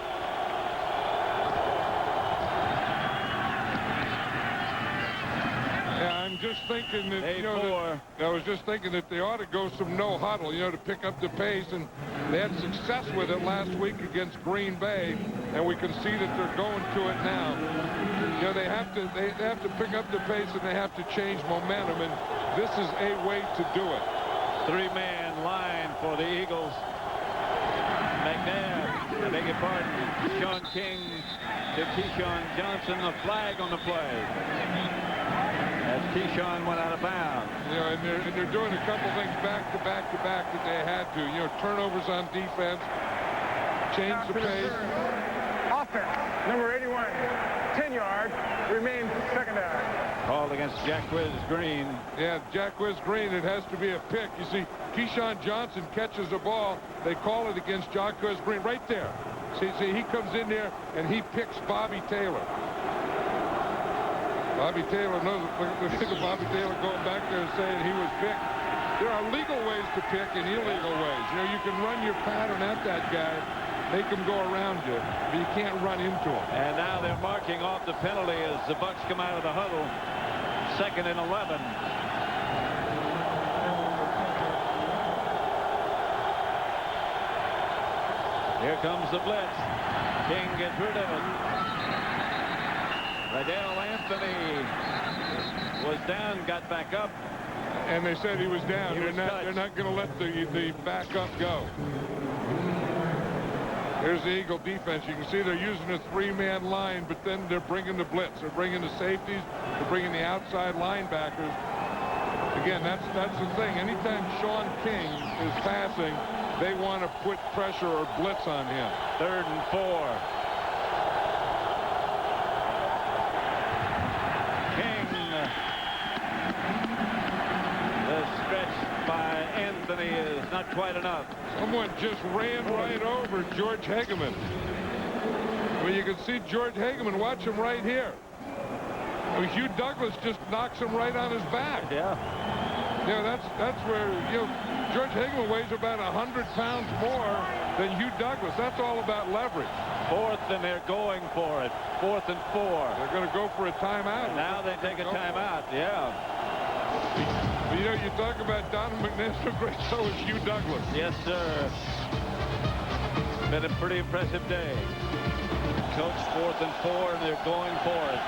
Yeah, I'm just thinking that, you know, I was just thinking that they ought to go some no huddle, you know, to pick up the pace, and they had success with it last week against Green Bay, and we can see that they're going to it now. You know, they have to pick up the pace and they have to change momentum, and this is a way to do it. 3-man line for the Eagles. McNabb, I beg your pardon, Sean King to Keyshawn Johnson, a flag on the play as Keyshawn went out of bounds. You know, and they're doing a couple things back to back that they had to. You know, turnovers on defense, change the pace. Offense, number 81, 10 yards, remains second down. Called against Jacquizz Green. Yeah, Jacquizz Green, it has to be a pick. You see, Keyshawn Johnson catches the ball. They call it against Jacquizz Green right there. See, he comes in there and he picks Bobby Taylor. Bobby Taylor knows. Look at Bobby Taylor going back there and saying he was picked. There are legal ways to pick and illegal ways. You know, you can run your pattern at that guy, make him go around you, but you can't run into him. And now they're marking off the penalty as the Bucs come out of the huddle. 2nd and 11. Here comes the blitz. King gets rid of it. Liddell Anthony was down, got back up. And they said he was down. They're not going to let the backup go. Here's the Eagle defense. You can see they're using a 3-man line, but then they're bringing the blitz. They're bringing the safeties. They're bringing the outside linebackers. Again, that's the thing. Anytime Sean King is passing, they want to put pressure or blitz on him. 3rd and 4. King. The stretch by Anthony is not quite enough. Someone just ran right over George Hageman. Well, you can see George Hageman. Watch him right here. I mean, Hugh Douglas just knocks him right on his back. Yeah. You know, that's where, you know, George Hageman weighs about 100 pounds more than Hugh Douglas. That's all about leverage. 4th, and they're going for it. 4th and 4. They're going to go for a timeout. And now they take a timeout. Yeah. You know, you talk about Donovan McNabb, so great, so is Hugh Douglas. Yes, sir. Been a pretty impressive day. Coach 4th and 4, and they're going for it.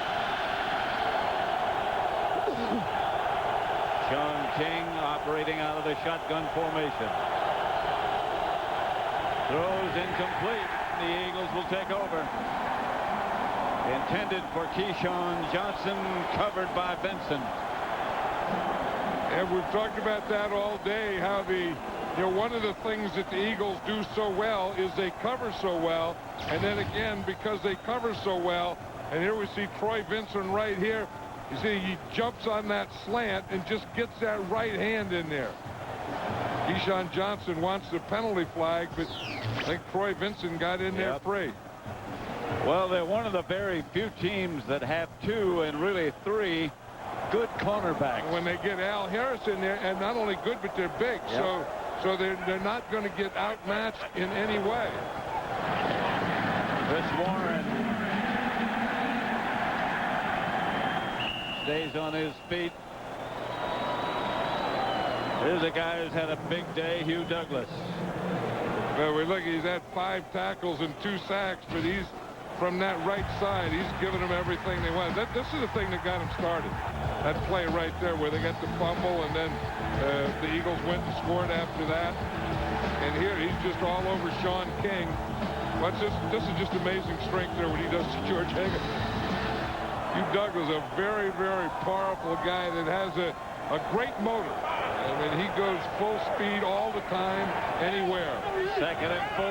Sean King operating out of the shotgun formation. Throws incomplete. The Eagles will take over. Intended for Keyshawn Johnson, covered by Benson. And we've talked about that all day, how the you know, one of the things that the Eagles do so well is they cover so well. And then again, because they cover so well, and here we see Troy Vincent right here. You see, he jumps on that slant and just gets that right hand in there. Keyshawn Johnson wants the penalty flag, but I think Troy Vincent got in there free. Well, they're one of the very few teams that have 2 and really 3 good cornerbacks. When they get Al Harris in there, and not only good, but they're big. So they're not going to get outmatched in any way. Chris Warren stays on his feet. Here's a guy who's had a big day, Hugh Douglas. Well, we look, he's had 5 tackles and 2 sacks, but he's from that right side. He's giving them everything they want. This is the thing that got him started. That play right there where they got the fumble, and then the Eagles went and scored after that. And here he's just all over Sean King. Watch this. This is just amazing strength there when he does to George Higgins. Hugh Douglas, a very, very powerful guy that has a great motor. I mean, he goes full speed all the time, anywhere. 2nd and 4.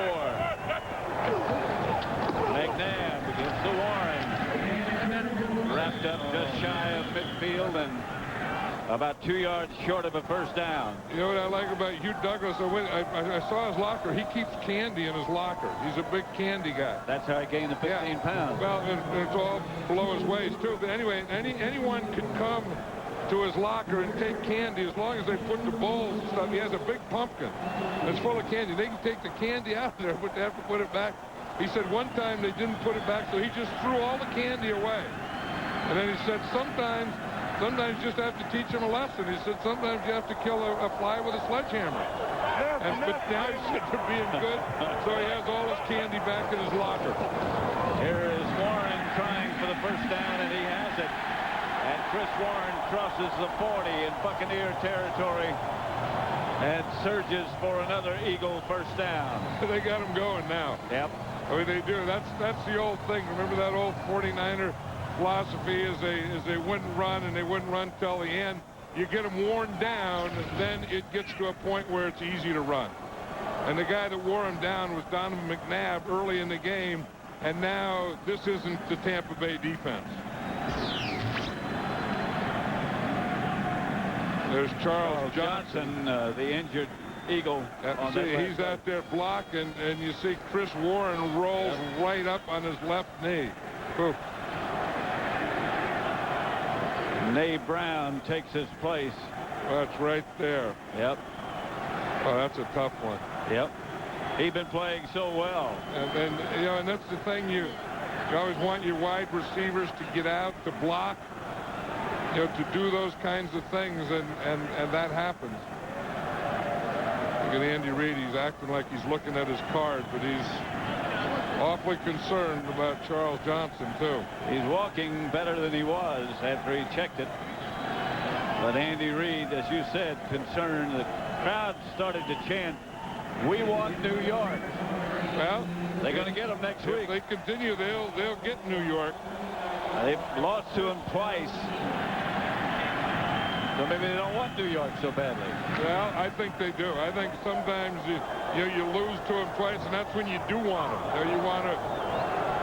McNabb against the Warren. Wrapped up just shy of midfield and about 2 yards short of a first down. You know what I like about Hugh Douglas? I saw his locker. He keeps candy in his locker. He's a big candy guy. That's how he gained the 15 pounds. Well, and it's all below his waist, too. But anyway, anyone can come to his locker and take candy as long as they put the bowls and stuff. He has a big pumpkin that's full of candy. They can take the candy out of there, but they have to put it back. He said one time they didn't put it back, so he just threw all the candy away. And then he said sometimes you just have to teach him a lesson. He said sometimes you have to kill a fly with a sledgehammer. But now he said they're being good, so he has all his candy back in his locker. Here is Warren trying for the first down, and he has it. And Chris Warren crosses the 40 in Buccaneer territory and surges for another Eagle first down. They got him going now. Yep. I mean, they do. That's the old thing. Remember that old 49er philosophy is they wouldn't run, and they wouldn't run till the end. You get them worn down, then it gets to a point where it's easy to run. And the guy that wore him down was Donovan McNabb early in the game, and now this isn't the Tampa Bay defense. There's Charles Johnson, the injured Eagle. He's out there blocking, and you see Chris Warren rolls right up on his left knee. Oof. Nay Brown takes his place. That's right there. Yep. Oh, that's a tough one. Yep. He's been playing so well. And you know, and that's the thing, you always want your wide receivers to get out to block, you know, to do those kinds of things, and that happens. Look at Andy Reid. He's acting like he's looking at his card, but he's awfully concerned about Charles Johnson, too. He's walking better than he was after he checked it. But Andy Reid, as you said, concerned. The crowd started to chant, "We want New York." Well, they're going to get him next week. If they continue, they'll get New York. They've lost to him twice. So maybe they don't want New York so badly. Well, I think they do. I think sometimes you lose to them twice, and that's when you do want them.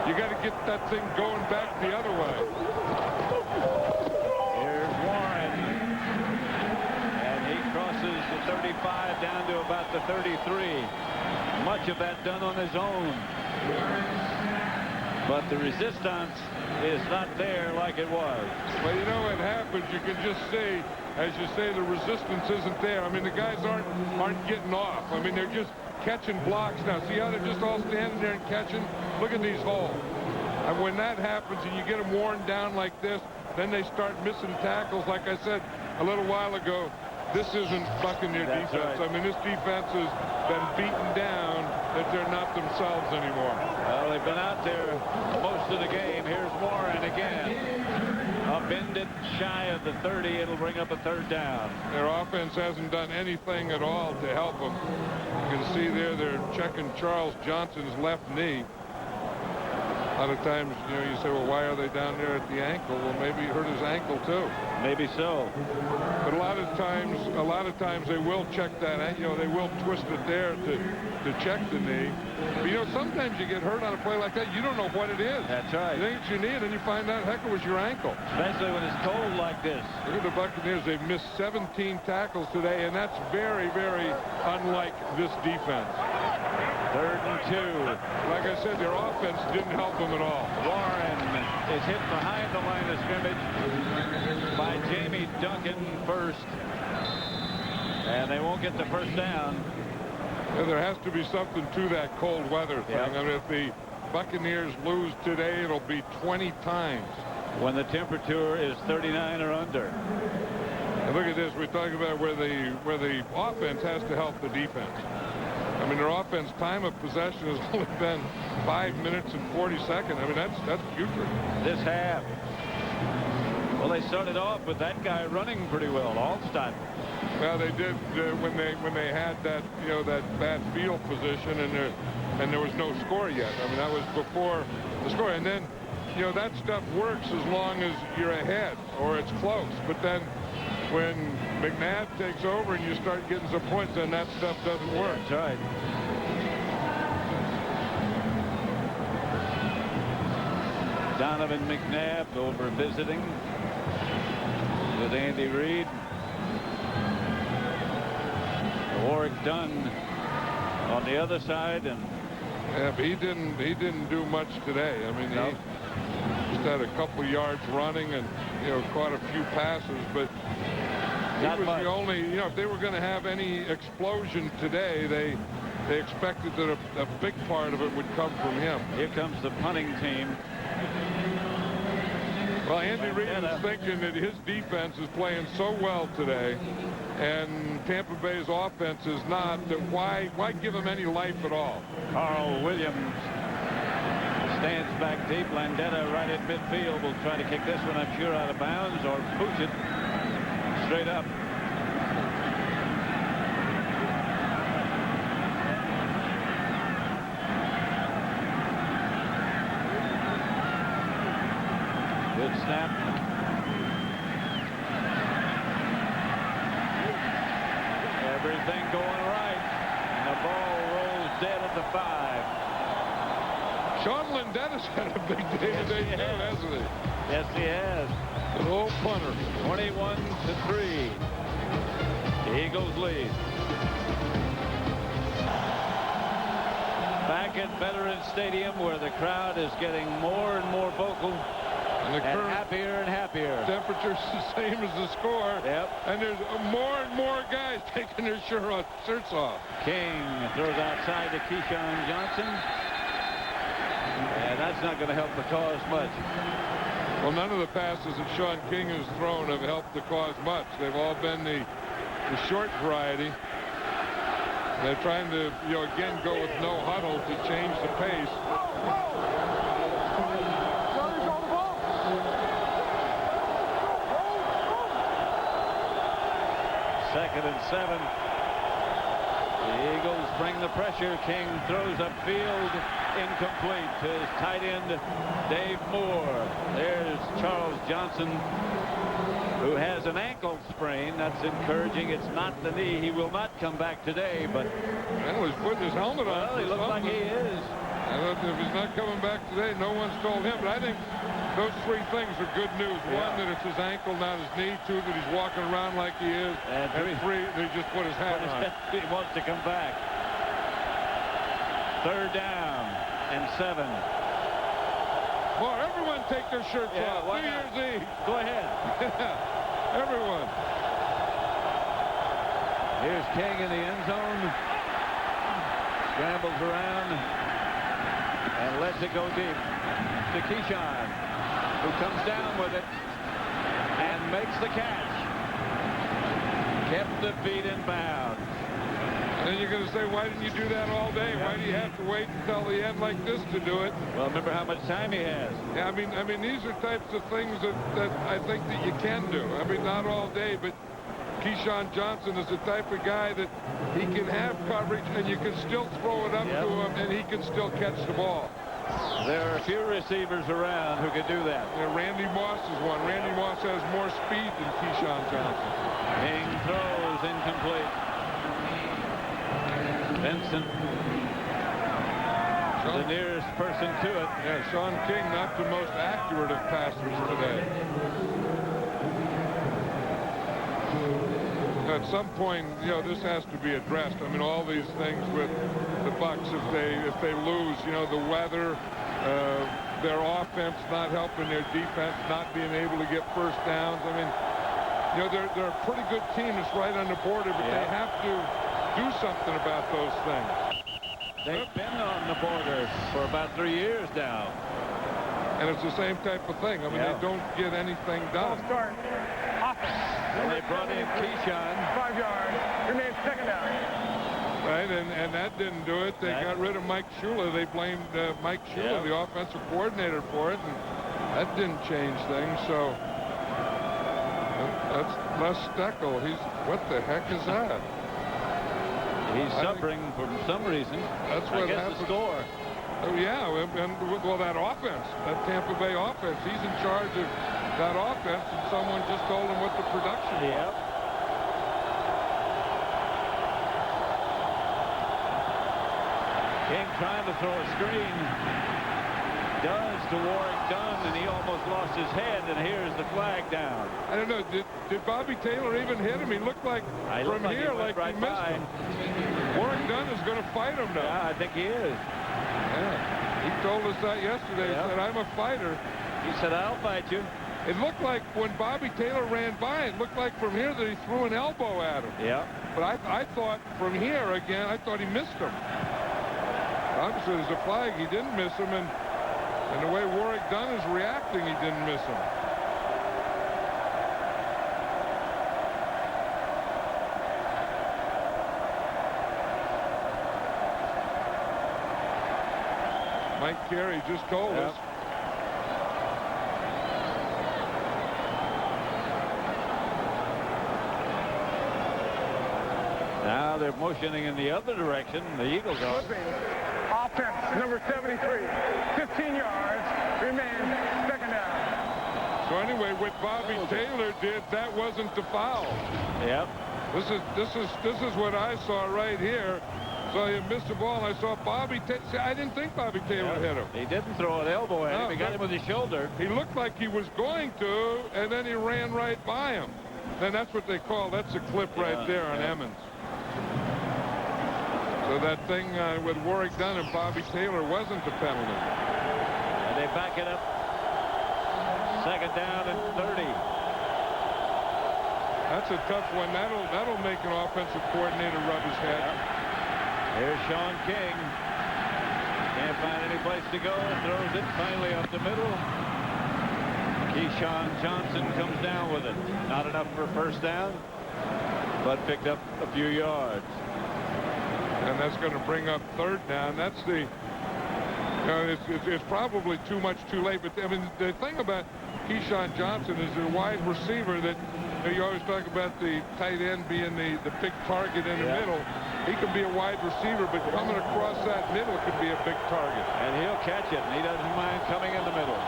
You got to get that thing going back the other way. Here's Warren, and he crosses the 35 down to about the 33. Much of that done on his own. But the resistance is not there like it was. Well, you know what happens? You can just see, as you say, the resistance isn't there. I mean, the guys aren't getting off. I mean, they're just catching blocks now. See how they're just all standing there and catching? Look at these holes. And when that happens and you get them worn down like this, then they start missing tackles. Like I said a little while ago, this isn't Buccaneer defense. Right. I mean, this defense has been beaten down that they're not themselves anymore. Well, they've been out there most of the game. Here's Warren again. Upended shy of the 30. It'll bring up a third down. Their offense hasn't done anything at all to help them. You can see there they're checking Charles Johnson's left knee. lot of times, you know, you say, well, why are they down there at the ankle? Well, maybe he hurt his ankle too. Maybe so. But a lot of times they will check that. You know, they will twist it there to check the knee. But, you know, sometimes you get hurt on a play like that. You don't know what it is. That's right. You think it's your knee, and then you find out, heck, it was your ankle. Especially when it's cold like this. Look at the Buccaneers. They've missed 17 tackles today, and that's very, very unlike this defense. 3rd and 2. Like I said, their offense didn't help them at all. Warren is hit behind the line of scrimmage by Jamie Duncan first. And they won't get the first down. Yeah, there has to be something to that cold weather thing. Yep. I mean, if the Buccaneers lose today, it'll be 20 times. When the temperature is 39 or under. And look at this. We're talking about where the offense has to help the defense. I mean, their offense time of possession has only been 5 minutes and 40 seconds. I mean, that's putrid. This half. Well, they started off with that guy running pretty well, Alstott. Well, they did when they had that, you know, that bad field position, and there was no score yet. I mean, that was before the score. And then, you know, that stuff works as long as you're ahead or it's close. But then when McNabb takes over and you start getting some points, then that stuff doesn't work. That's right. Donovan McNabb over visiting with Andy Reid. Warwick Dunn on the other side, and yeah, but he didn't do much today. I mean, he just had a couple yards running and, you know, caught a few passes, but he was the only, you know, if they were going to have any explosion today, they expected that a big part of it would come from him. Here comes the punting team. Well, Andy Reid is thinking that his defense is playing so well today, and Tampa Bay's offense is not, that why give them any life at all? Carl Williams stands back deep. Landetta right at midfield will try to kick this one, I'm sure, out of bounds or push it straight up. Good snap. Everything going right. And the ball rolls dead at the 5. Sean Landetta's had a big day today, too, hasn't he? Yes, he has. An old punter. 21-3. The Eagles lead. Back at Veterans Stadium, where the crowd is getting more and more vocal. And happier and happier. Temperature's the same as the score. Yep. And there's more and more guys taking their shirts off. King throws outside to Keyshawn Johnson. And that's not going to help the cause much. Well, none of the passes that Sean King has thrown have helped the cause much. They've all been the short variety. They're trying to, you know, again go with no huddle to change the pace. 2nd and 7. The Eagles bring the pressure. King throws upfield, incomplete to his tight end, Dave Moore. There's Charles Johnson, who has an ankle sprain. That's encouraging. It's not the knee. He will not come back today, but And he's putting his helmet on. well, he looks like he is. I don't know if he's not coming back today. No one's told him, but I think those 3 things are good news. Yeah. 1, that it's his ankle, not his knee. 2, that he's walking around like he is. And 3, that he just put his hat on. He wants to come back. 3rd down and 7. Well, everyone take their shirts off. why New not? Year's Eve. Go ahead. Everyone. Here's King in the end zone. Scrambles around and lets it go deep to Keyshawn, who comes down with it and makes the catch. Kept the feet in bounds. And you're going to say, why didn't you do that all day? Why do you have to wait until the end like this to do it? Well, remember how much time he has. Yeah, I mean, these are types of things that I think that you can do. I mean, not all day, but Keyshawn Johnson is the type of guy that he can have coverage and you can still throw it up to him and he can still catch the ball. There are a few receivers around who can do that. Yeah, Randy Moss is one. Randy Moss has more speed than Keyshawn Johnson. King throws incomplete. Vincent, the nearest person to it. Yeah, Sean King, not the most accurate of passers today. At some point, you know, this has to be addressed. I mean, all these things with the Bucs, if they lose, you know, the weather, their offense not helping their defense, not being able to get first downs. I mean, you know, they're a pretty good team that's right on the border, but they have to do something about those things. They've been on the border for about 3 years now. And it's the same type of thing. I mean, they don't get anything done. Start. Offense. Well, they brought in Keyshawn. 5 yards. Remains second down. Right, and that didn't do it. They got rid of Mike Shula. They blamed Mike Shula, the offensive coordinator, for it, and that didn't change things. So that's Les Steckel. What the heck is that? He's suffering for some reason. That's what happened. The score. Oh, yeah, and well, that offense, that Tampa Bay offense, he's in charge of that offense, and someone just told him what the production was. Yep. King trying to throw a screen. Does to Warren Dunn, and he almost lost his head, and here's the flag down. I don't know, did Bobby Taylor even hit him? He looked like from here like he missed him. Warren Dunn is going to fight him now. Yeah, I think he is. Yeah, he told us that yesterday. He said, I'm a fighter. He said, I'll fight you. It looked like when Bobby Taylor ran by, it looked like from here that he threw an elbow at him. Yeah. But I thought from here again, I thought he missed him. Obviously, there's a flag. He didn't miss him, and the way Warwick Dunn is reacting, he didn't miss him. Mike Carey just told us. Now they're motioning in the other direction. The Eagles are. Offense, number 73, 15 yards, remains second down. So anyway, what Bobby Taylor did, that wasn't the foul. Yep. This is what I saw right here. So he missed the ball, and I saw Bobby Taylor. I didn't think Bobby Taylor hit him. He didn't throw an elbow at him. He got him with his shoulder. He looked like he was going to, and then he ran right by him. Then that's what they call, that's a clip right there on Emmons. So that thing with Warwick Dunn and Bobby Taylor wasn't a penalty. And they back it up. Second down and 30. That's a tough one. That'll make an offensive coordinator rub his head. Here's Sean King. Can't find any place to go and throws it finally up the middle. Keyshawn Johnson comes down with it. Not enough for first down, but picked up a few yards. And that's going to bring up third down. That's the, it's probably too much too late. But I mean, the thing about Keyshawn Johnson is a wide receiver that you always talk about the tight end being the big target in the middle. He can be a wide receiver, but coming across that middle could be a big target. And he'll catch it, and he doesn't mind coming in the middle.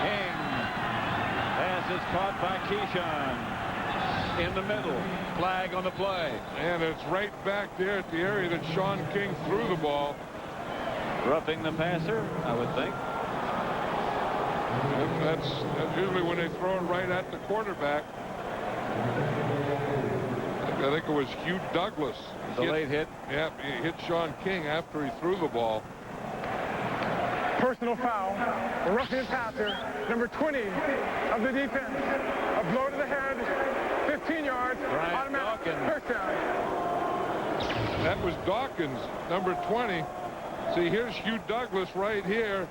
King. Pass is caught by Keyshawn. In the middle. Flag on the play. And it's right back there at the area that Sean King threw the ball. Roughing the passer, I would think. That's usually when they throw it right at the quarterback. I think it was Hugh Douglas. The late hit. Yeah, he hit Sean King after he threw the ball. Personal foul. Roughing passer, number 20 of the defense. A blow to the head. 15 yards. Automatic first down. That was Dawkins, number 20. See, here's Hugh Douglas right here.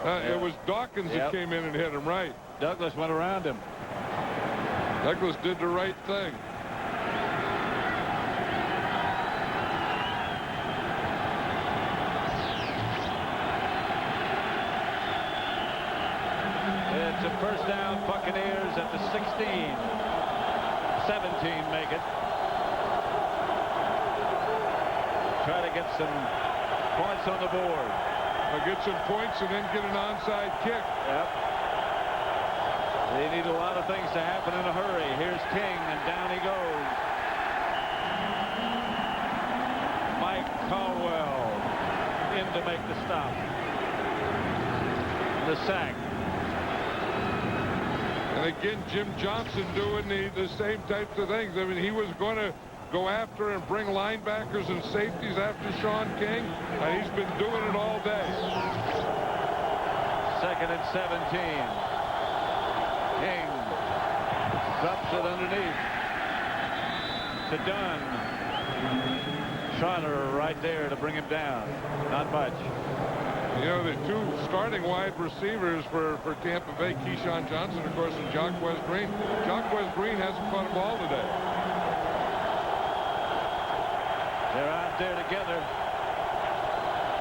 It was Dawkins that came in and hit him right. Douglas went around him. Douglas did the right thing. It's a first down. Buccaneers at the 16. 17 make it. Try to get some points on the board. They'll get some points and then get an onside kick. Yep. They need a lot of things to happen in a hurry. Here's King, and down he goes. Mike Caldwell in to make the stop. The sack. And again, Jim Johnson doing the same types of things. I mean, he was going to go after and bring linebackers and safeties after Sean King, and he's been doing it all day. 2nd and 17. King drops it underneath to Dunn. Trotter right there to bring him down. Not much. You know, the two starting wide receivers for Tampa Bay, Keyshawn Johnson, of course, and Jaquez Green. Jaquez Green hasn't caught a ball today. They're out there together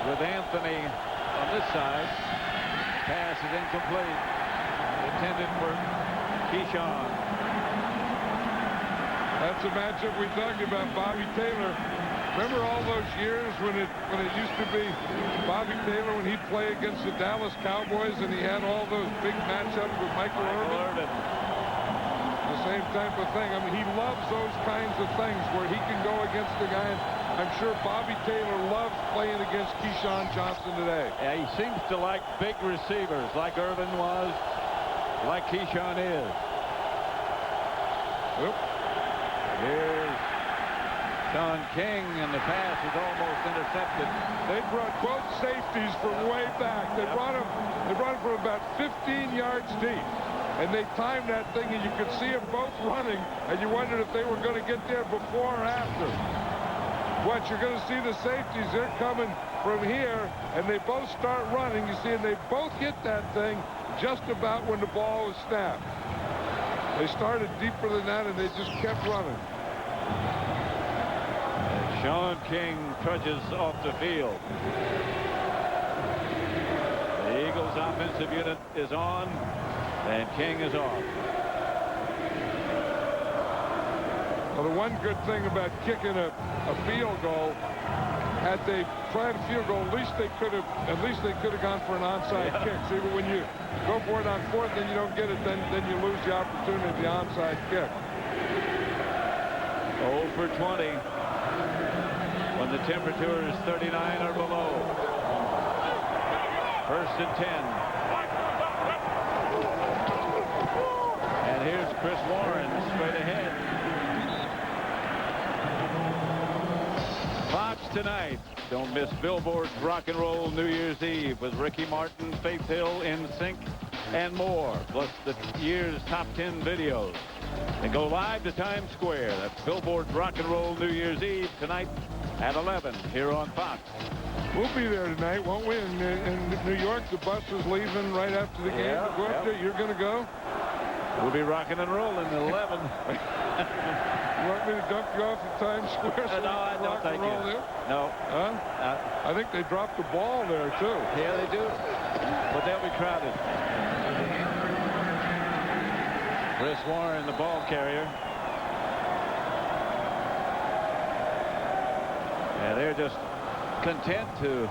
with Anthony on this side. Pass is incomplete. Intended for Keyshawn. That's a matchup we talked about, Bobby Taylor. Remember all those years when it used to be Bobby Taylor when he'd play against the Dallas Cowboys and he had all those big matchups with Michael Irvin? The same type of thing. I mean, he loves those kinds of things where he can go against the guy. I'm sure Bobby Taylor loves playing against Keyshawn Johnson today. Yeah, he seems to like big receivers like Irvin was, like Keyshawn is. Oop. Here's Sean King, and the pass is almost intercepted. They brought both safeties from way back. They brought them from about 15 yards deep. And they timed that thing, and you could see them both running, and you wondered if they were going to get there before or after. What you're going to see the safeties, they're coming from here, and they both start running. You see, and they both hit that thing just about when the ball was snapped. They started deeper than that, and they just kept running. Sean King trudges off the field. The Eagles offensive unit is on, and King is off. Well, the one good thing about kicking a field goal, had they tried a field goal, at least they could have gone for an onside kick. See, but when you go for it on 4th and you don't get it, then you lose the opportunity of the onside kick. 0 for 20 when the temperature is 39 or below. 1st and 10. And here's Chris Warren straight ahead. Fox tonight. Don't miss Billboard's Rock and Roll New Year's Eve with Ricky Martin, Faith Hill, NSYNC, and more, plus the year's top 10 videos. And go live to Times Square. That's Billboard's Rock and Roll New Year's Eve tonight at 11 here on Fox. We'll be there tonight, won't we? In New York, the bus is leaving right after the game to go up there. You're going to go? We'll be rocking and rolling at 11. You want me to dump you off at Times Square? So No, I don't think you. No. Huh? I think they dropped the ball there, too. Yeah, they do. But they'll be crowded. Chris Warren, the ball carrier. Yeah, they're just content to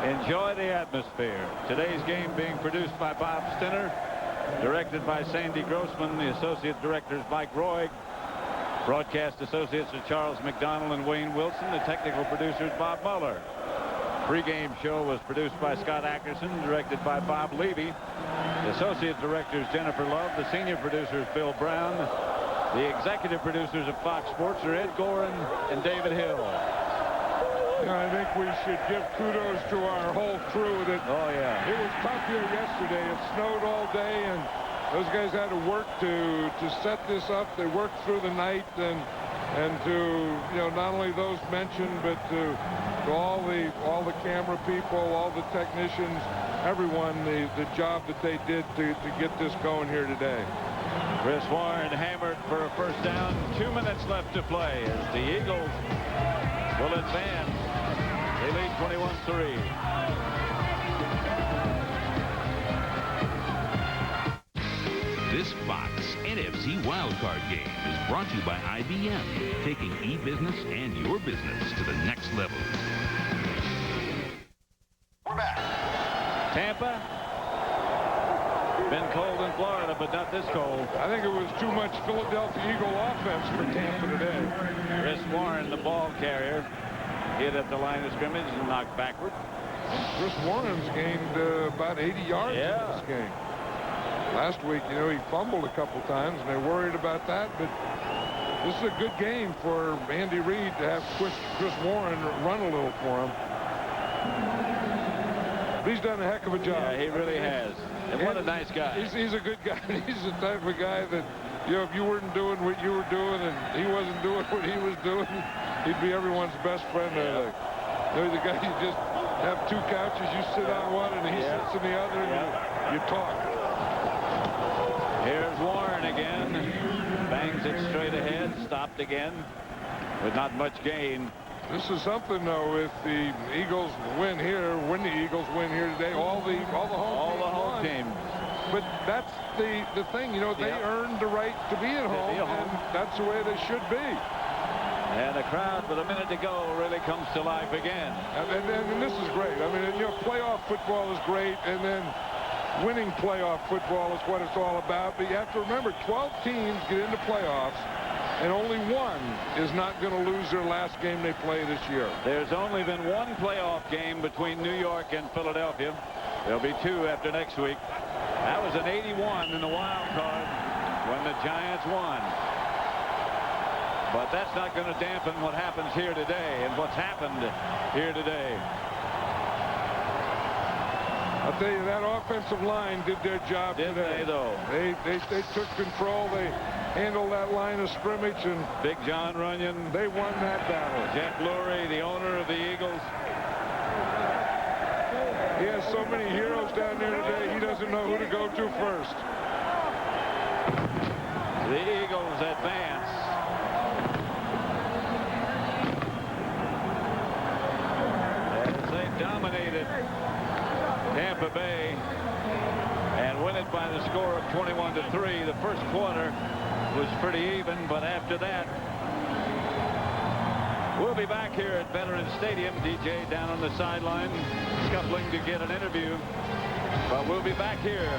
enjoy the atmosphere. Today's game being produced by Bob Stinner, directed by Sandy Grossman, the associate directors Mike Roig, broadcast associates are Charles McDonald and Wayne Wilson, the technical producers Bob Muller. Pre-game show was produced by Scott Ackerson, directed by Bob Levy. The associate directors Jennifer Love, the senior producers Bill Brown. The executive producers of Fox Sports are Ed Gorin and David Hill. Yeah, I think we should give kudos to our whole crew. That it was tough here yesterday. It snowed all day, and those guys had to work to set this up. They worked through the night, and to not only those mentioned, but to all the camera people, all the technicians, everyone, the job that they did to get this going here today. Chris Warren hammered for a first down. 2 minutes left to play as the Eagles will advance. They lead 21-3. This Fox NFC Wild Card game is brought to you by IBM, taking e-business and your business to the next level. We're back. Tampa. Been cold in Florida, but not this cold. I think it was too much Philadelphia Eagle offense for Tampa today. Chris Warren, the ball carrier, hit at the line of scrimmage and knocked backward. Chris Warren's gained about 80 yards in this game. Last week, you know, he fumbled a couple times, and they worried about that. But this is a good game for Andy Reid to have Chris Warren run a little for him. He's done a heck of a job. Yeah, he really has. And what a nice guy. He's a good guy. He's the type of guy that, you know, if you weren't doing what you were doing and he wasn't doing what he was doing, he'd be everyone's best friend. You know, the guy you just have two couches, you sit on one and he sits in the other, and you talk. Here's Warren again. Bangs it straight ahead. Stopped again with not much gain. This is something, though, if the Eagles win here, when the Eagles win here today, all the home teams. But that's the thing, you know, they earned the right to be at home, and that's the way they should be. And the crowd with a minute to go really comes to life again. And this is great. I mean, you know, playoff football is great, and then winning playoff football is what it's all about. But you have to remember, 12 teams get into playoffs, and only one is not going to lose their last game they play this year. There's only been one playoff game between New York and Philadelphia. There'll be two after next week. That was an 81 in the wild card when the Giants won. But that's not going to dampen what happens here today and what's happened here today. I'll tell you, that offensive line did their job today. Did they, though? They took control. They handled that line of scrimmage, and Big John Runyon. They won that battle. Jeff Lurie, the owner of the Eagles. He has so many heroes down there today, he doesn't know who to go to first. The Eagles advance. As they dominated Tampa Bay and win it by the score of 21-3. The first quarter was pretty even, but after that, we'll be back here at Veterans Stadium. DJ down on the sideline, scuffling to get an interview, but we'll be back here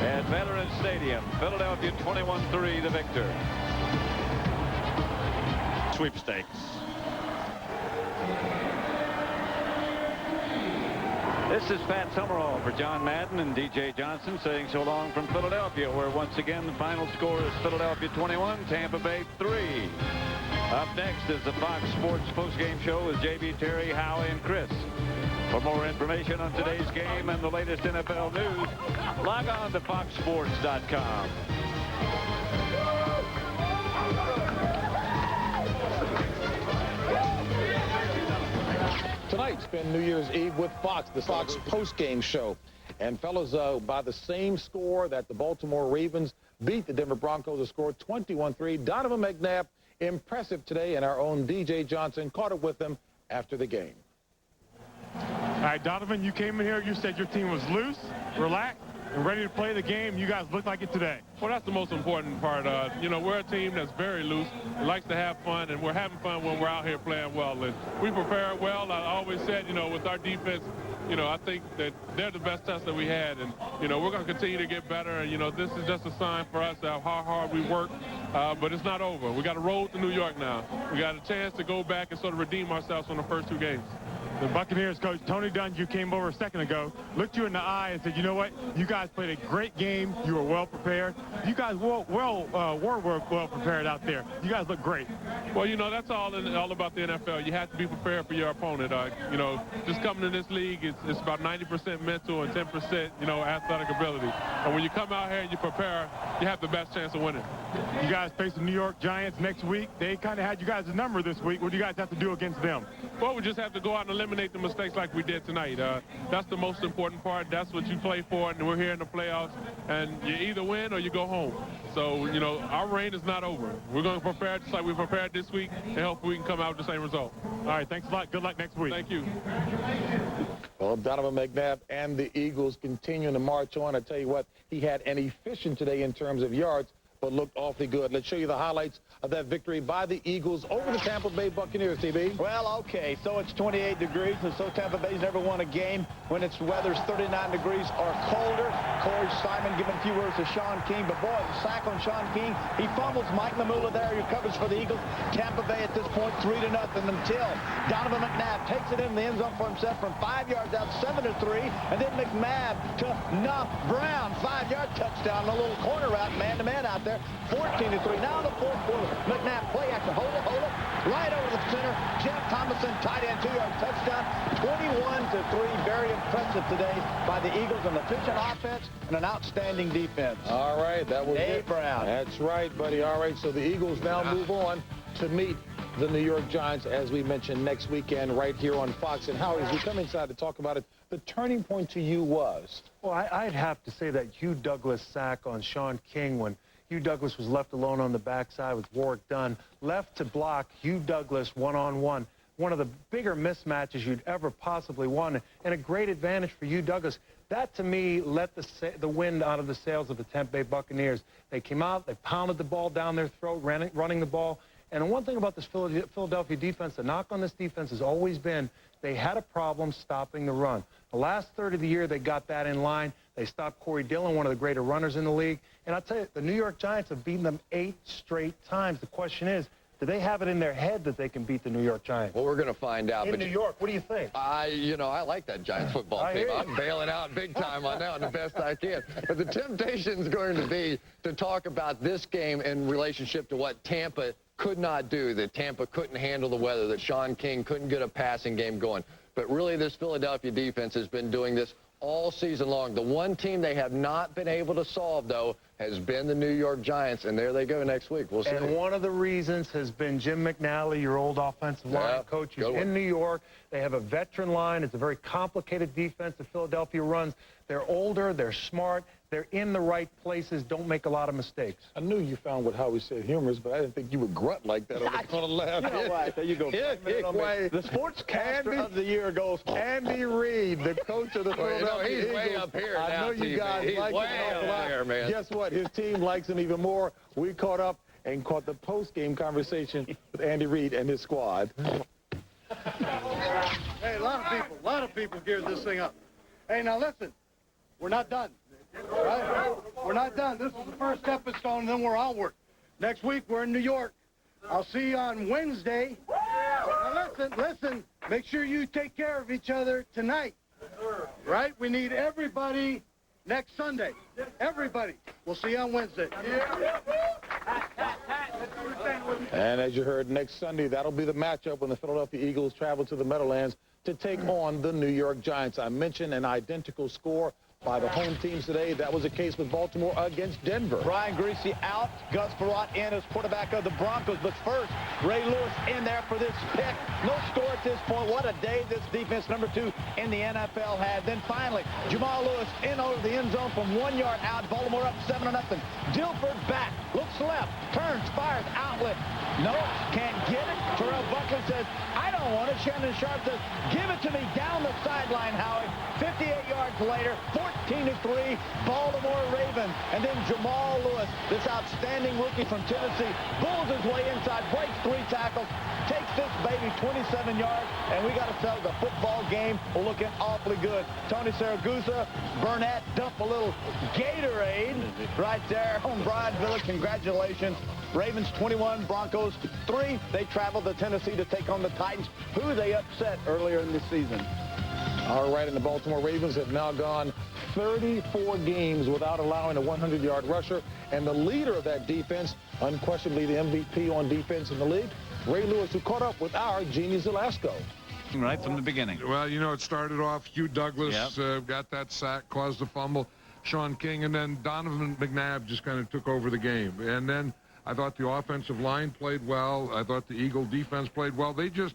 at Veterans Stadium. Philadelphia 21-3, the victor. Sweepstakes. This is Pat Summerall for John Madden and DJ Johnson saying so long from Philadelphia, where once again the final score is Philadelphia 21, Tampa Bay 3. Up next is the Fox Sports postgame show with JB, Terry, Howie, and Chris. For more information on today's game and the latest NFL news, log on to foxsports.com. Tonight's been New Year's Eve with Fox, the Fox post-game show. And fellas, by the same score that the Baltimore Ravens beat the Denver Broncos, the score 21-3. Donovan McNabb, impressive today, and our own DJ Johnson caught up with him after the game. All right, Donovan, you came in here, you said your team was loose, relaxed, and ready to play the game. You guys look like it today. Well, that's the most important part. You know, we're a team that's very loose, likes to have fun, and we're having fun when we're out here playing well. And we prepare well. I always said, you know, with our defense, you know, I think that they're the best test that we had. And, you know, we're going to continue to get better. And, you know, this is just a sign for us of how hard we work. But it's not over. We got a road to New York now. We got a chance to go back and sort of redeem ourselves from the first two games. The Buccaneers coach Tony Dungy came over a second ago, looked you in the eye and said, you know what, you guys played a great game. You were well prepared. You guys were well prepared out there. You guys look great. Well, you know, that's all about the NFL. You have to be prepared for your opponent. You know, just coming in this league, it's about 90% mental and 10%, you know, athletic ability. And when you come out here and you prepare, you have the best chance of winning. You guys face the New York Giants next week. They kind of had you guys' number this week. What do you guys have to do against them? Well, we just have to go out and eliminate the mistakes like we did tonight. That's the most important part. That's what you play for, and we're here in the playoffs, and you either win or you go home. So, you know, our reign is not over. We're going to prepare just like we prepared this week, and hopefully we can come out with the same result. All right, thanks a lot. Good luck next week. Thank you. Well, Donovan McNabb and the Eagles continuing to march on. I tell you what, he had an efficient today in terms of yards, but looked awfully good. Let's show you the highlights of that victory by the Eagles over the Tampa Bay Buccaneers, TB. Well, okay, so it's 28 degrees, and so Tampa Bay's never won a game when its weather's 39 degrees or colder. Corey Simon giving a few words to Sean King, but boy, the sack on Sean King. He fumbles. Mike Mamula there, who covers for the Eagles. Tampa Bay at this point 3-0 until Donovan McNabb takes it in the end zone for himself from 5 yards out, 7-3, and then McNabb to Nuff Brown, 5-yard touchdown, a little corner route, man-to-man out there, 14-3. Now in the fourth quarter, McNabb play action, hold it, right over the center. Jeff Thomason, tight end, 2-yard touchdown, 21-3. Very impressive today by the Eagles on the pitching offense and an outstanding defense. All right, that was Dave Brown. That's right, buddy. All right, so the Eagles now move on to meet the New York Giants, as we mentioned, next weekend right here on Fox. And Howie, as we come inside to talk about it, the turning point to you was? Well, I'd have to say that Hugh Douglas sack on Sean King when Hugh Douglas was left alone on the backside with Warwick Dunn, left to block Hugh Douglas one-on-one. One of the bigger mismatches you'd ever possibly want, and a great advantage for Hugh Douglas. That, to me, let the wind out of the sails of the Tampa Bay Buccaneers. They came out, they pounded the ball down their throat, running the ball. And one thing about this Philadelphia defense, the knock on this defense has always been they had a problem stopping the run. The last third of the year, they got that in line. They stopped Corey Dillon, one of the greater runners in the league. And I'll tell you, the New York Giants have beaten them 8 straight times. The question is, do they have it in their head that they can beat the New York Giants? Well, we're going to find out. In New York, what do you think? I like that Giants football team. I'm bailing out big time on that one the best I can. But the temptation is going to be to talk about this game in relationship to what Tampa could not do, that Tampa couldn't handle the weather, that Sean King couldn't get a passing game going. But really, this Philadelphia defense has been doing this all season long. The one team they have not been able to solve, though, has been the New York Giants, and there they go next week. We'll see. And one of the reasons has been Jim McNally, your old offensive line coach. He's in New York. They have a veteran line. It's a very complicated defense that Philadelphia runs. They're older. They're smart. They're in the right places. Don't make a lot of mistakes. I knew you found what Howie said humorous, but I didn't think you would grunt like that on the left. You know what? There you go. The sportscaster of the year goes Andy Reid, the coach of the Philadelphia Eagles. He's way up here I know you guys like him an awful lot. There, man. Guess what? His team likes him even more. We caught up and caught the post-game conversation with Andy Reid and his squad. Hey, a lot of people geared this thing up. Hey, now listen, we're not done. Right? We're not done. This is the first stepping stone, and then we're onward. Next week, we're in New York. I'll see you on Wednesday. Now listen, make sure you take care of each other tonight. Right? We need everybody next Sunday. Everybody. We'll see you on Wednesday. And as you heard, next Sunday, that'll be the matchup when the Philadelphia Eagles travel to the Meadowlands to take on the New York Giants. I mentioned an identical score by the home teams today. That was the case with Baltimore against Denver. Brian Greasy out, Gus Frerotte in as quarterback of the Broncos. But first, Ray Lewis in there for this pick. No score at this point. What a day this defense, number 2 in the NFL, had. Then finally, Jamal Lewis in over the end zone from 1 yard out. Baltimore up 7-0. Dilford back, looks left, turns, fires, outlet. No, can't get it. Terrell Buckley says, I don't want it. Shannon Sharp says, give it to me down the sideline, Howie. 58 yards later, 14-3, Baltimore Ravens. And then Jamal Lewis, this outstanding rookie from Tennessee, bulls his way inside, breaks 3 tackles, takes this baby 27 yards, and we got to tell the football game looking awfully good. Tony Saragusa, Burnett dump a little Gatorade right there on Brian Villa. Congratulations. Ravens 21, Broncos 3. They travel to Tennessee to take on the Titans, who they upset earlier in the season. All right, and the Baltimore Ravens have now gone 34 games without allowing a 100-yard rusher. And the leader of that defense, unquestionably the MVP on defense in the league, Ray Lewis, who caught up with our Genie Zelasco. Right from the beginning. Well, you know, it started off Hugh Douglas got that sack, caused the fumble, Sean King, and then Donovan McNabb just kind of took over the game. And then I thought the offensive line played well. I thought the Eagle defense played well. They just,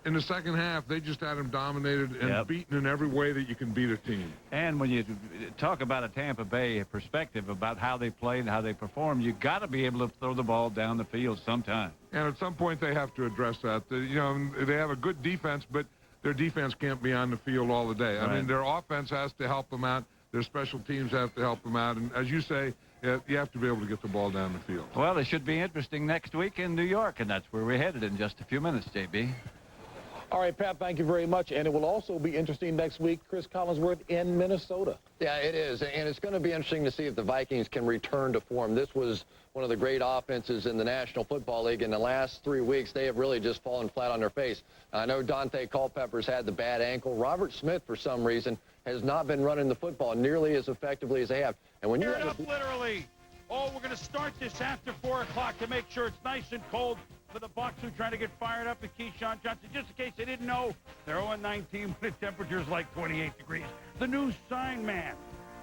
in the second half, they just had them dominated and beaten in every way that you can beat a team. And when you talk about a Tampa Bay perspective about how they played and how they performed, you got to be able to throw the ball down the field sometime. And at some point, they have to address that. You know, they have a good defense, but their defense can't be on the field all the day. I mean, their offense has to help them out. their special teams have to help them out. And as you say, you have to be able to get the ball down the field. Well, it should be interesting next week in New York, and that's where we're headed in just a few minutes, JB. All right, Pat, thank you very much. And it will also be interesting next week, Chris Collinsworth in Minnesota. Yeah, it is. And it's going to be interesting to see if the Vikings can return to form. This was one of the great offenses in the National Football League. In the last 3 weeks, they have really just fallen flat on their face. I know Dante Culpepper's had the bad ankle. Robert Smith, for some reason, has not been running the football nearly as effectively as they have. And when Gear it up, literally. Oh, we're going to start this after 4 o'clock to make sure it's nice and cold for the Bucs who are trying to get fired up with Keyshawn Johnson. Just in case they didn't know, they're 0-19 when the temperature's like 28 degrees. The new sign man.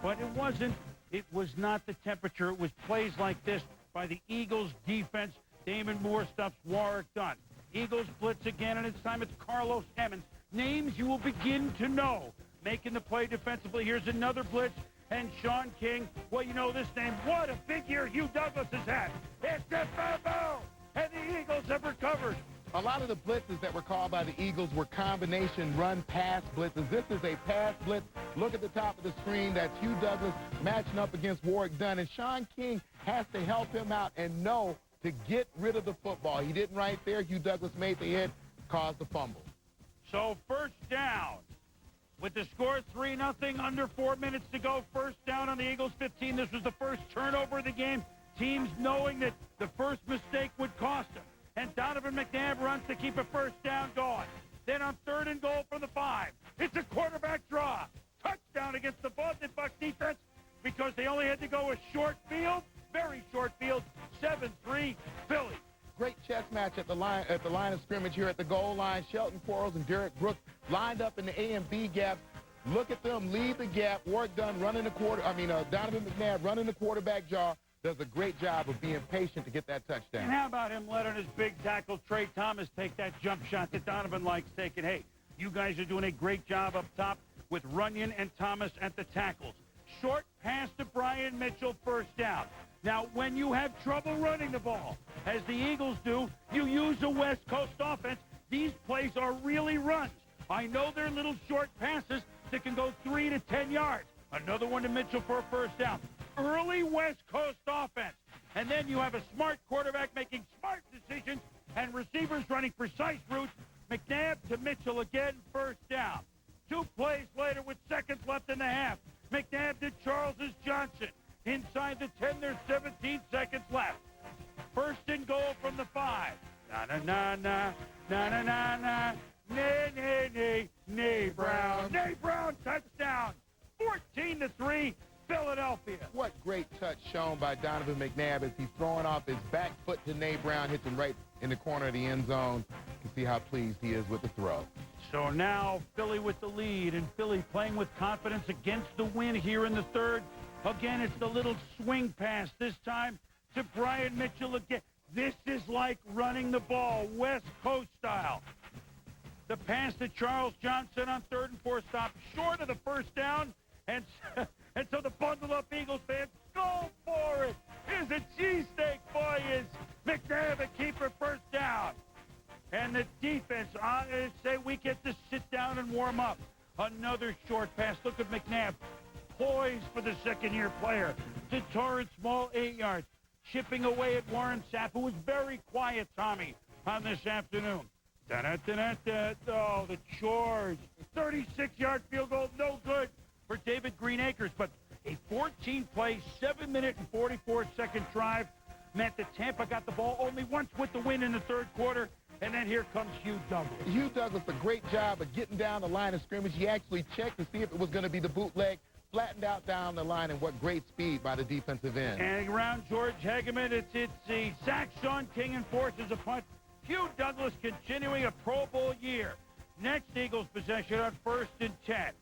But it wasn't. It was not the temperature. It was plays like this by the Eagles defense. Damon Moore stuffs Warwick Dunn. Eagles blitz again, and this time it's Carlos Emmons. Names you will begin to know. Making the play defensively. Here's another blitz. And Sean King, well, you know this name. What a big year Hugh Douglas has had. It's a boo-boo. And the Eagles have recovered. A lot of the blitzes that were called by the Eagles were combination run-pass blitzes. This is a pass blitz. Look at the top of the screen. That's Hugh Douglas matching up against Warwick Dunn. And Sean King has to help him out and know to get rid of the football. He didn't right there. Hugh Douglas made the hit, caused the fumble. So first down. With the score 3-0, under 4 minutes to go, first down on the Eagles 15. This was the first turnover of the game. Teams knowing that the first mistake would cost them. And Donovan McNabb runs to keep a first down going. Then on 3rd and goal from the 5, it's a quarterback draw. Touchdown against the Boston Bucs defense because they only had to go a short field, very short field, 7-3 Philly. Great chess match at the line of scrimmage here at the goal line. Shelton Quarles and Derek Brooks lined up in the A and B gap. Look at them lead the gap. Warwick Dunn running the Donovan McNabb running the quarterback jaw. Does a great job of being patient to get that touchdown. And how about him letting his big tackle, Trey Thomas, take that jump shot that Donovan likes taking? Hey, you guys are doing a great job up top with Runyon and Thomas at the tackles. Short pass to Brian Mitchell, first down. Now, when you have trouble running the ball, as the Eagles do, you use a West Coast offense. These plays are really runs. I know they're little short passes that can go 3 to 10 yards. Another one to Mitchell for a first down. Early West Coast offense. And then you have a smart quarterback making smart decisions and receivers running precise routes. McNabb to Mitchell again, first down. 2 plays later with seconds left in the half. McNabb to Charles Johnson. Inside the 10, there's 17 seconds left. First and goal from the 5. Na-na-na-na, na-na-na-na, nay, nay, Brown. Nay, Brown, touchdown. 14-3, Philadelphia. What great touch shown by Donovan McNabb as he's throwing off his back foot to Nay Brown, hits him right in the corner of the end zone. You can see how pleased he is with the throw. So now Philly with the lead, and Philly playing with confidence against the win here in the 3rd. Again, it's the little swing pass, this time to Brian Mitchell again. This is like running the ball, West Coast style. The pass to Charles Johnson on 3rd and 4 stop, short of the first down. And so the bundle up Eagles fans, go for it. Here's a cheesesteak, boy, is McNabb a keeper, first down. And the defense, say we get to sit down and warm up. Another short pass. Look at McNabb. Poised for the second-year player. To Torrance Small, 8 yards. Chipping away at Warren Sapp, who was very quiet, Tommy, on this afternoon. Da-da-da-da-da. Oh, the charge. 36-yard field goal, no good for David Greenacres. But a 14-play, 7-minute and 44-second drive meant that Tampa got the ball only once with the win in the 3rd quarter. And then here comes Hugh Douglas. Hugh Douglas, a great job of getting down the line of scrimmage. He actually checked to see if it was going to be the bootleg. Flattened out down the line, and what great speed by the defensive end. And around George Hegeman, it's the sack. Sean King enforces a punt. Hugh Douglas continuing a Pro Bowl year. Next Eagles possession on 1st and 10.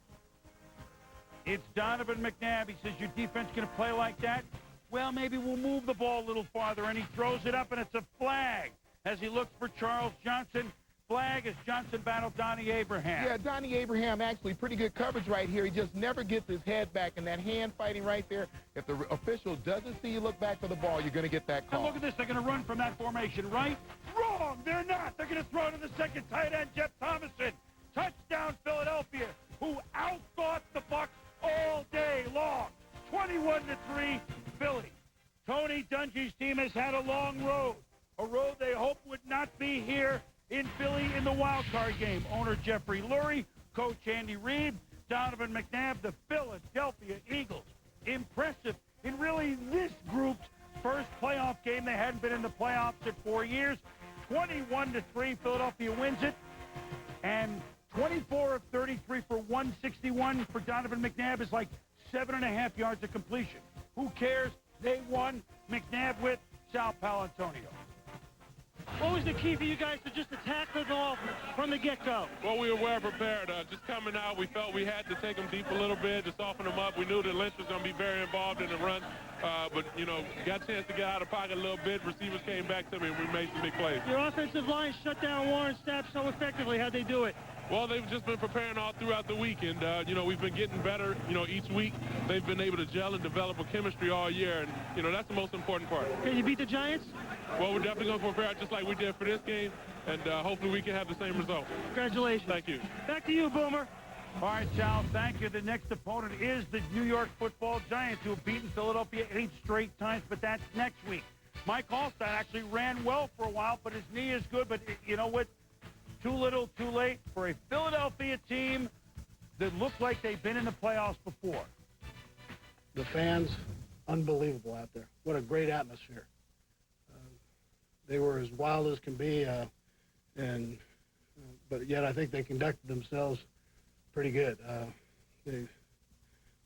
It's Donovan McNabb. He says, your defense going to play like that? Well, maybe we'll move the ball a little farther. And he throws it up, and it's a flag as he looks for Charles Johnson. Flag as Johnson battled Donnie Abraham. Yeah, Donnie Abraham actually pretty good coverage right here. He just never gets his head back, and that hand fighting right there. If the official doesn't see you look back for the ball, you're going to get that call. And look at this. They're going to run from that formation, right? Wrong. They're not. They're going to throw to the second tight end, Jeff Thomason. Touchdown, Philadelphia, who outthought the Bucs all day long. 21-3, Philly. Tony Dungy's team has had a long road, a road they hoped would not be here in Philly in the wild card game. Owner Jeffrey Lurie, coach Andy Reid, Donovan McNabb, the Philadelphia Eagles. Impressive in really this group's first playoff game. They hadn't been in the playoffs in 4 years. 21-3, Philadelphia wins it. And 24 of 33 for 161 for Donovan McNabb is like 7.5 yards of completion. Who cares? They won. McNabb with Sal Palantonio. What was the key for you guys to just attack the ball from the get-go? Well, we were well prepared. Just coming out, we felt we had to take them deep a little bit to soften them up. We knew that Lynch was going to be very involved in the run, but, you know, got a chance to get out of pocket a little bit. Receivers came back to me, and we made some big plays. Your offensive line shut down Warren Sapp so effectively. How'd they do it? Well, they've just been preparing all throughout the week, and, you know, we've been getting better, you know, each week. They've been able to gel and develop a chemistry all year, and, you know, that's the most important part. Can you beat the Giants? Well, we're definitely going to prepare just like we did for this game, and hopefully we can have the same result. Congratulations. Thank you. Back to you, Boomer. All right, Sal, thank you. The next opponent is the New York Football Giants, who have beaten Philadelphia 8 straight times, but that's next week. Mike Allstott actually ran well for a while, but his knee is good. But you know what? Too little, too late for a Philadelphia team that looks like they've been in the playoffs before. The fans, unbelievable out there. What a great atmosphere. They were as wild as can be, but yet I think they conducted themselves pretty good.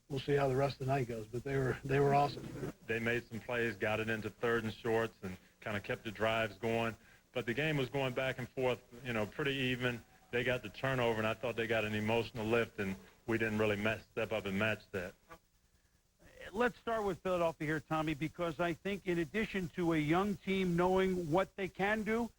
We'll see how the rest of the night goes, but they were awesome. They made some plays, got it into third and shorts, and kind of kept the drives going. But the game was going back and forth, you know, pretty even. They got the turnover, and I thought they got an emotional lift, and we didn't really step up and match that. Let's start with Philadelphia here, Tommy, because I think in addition to a young team knowing what they can do,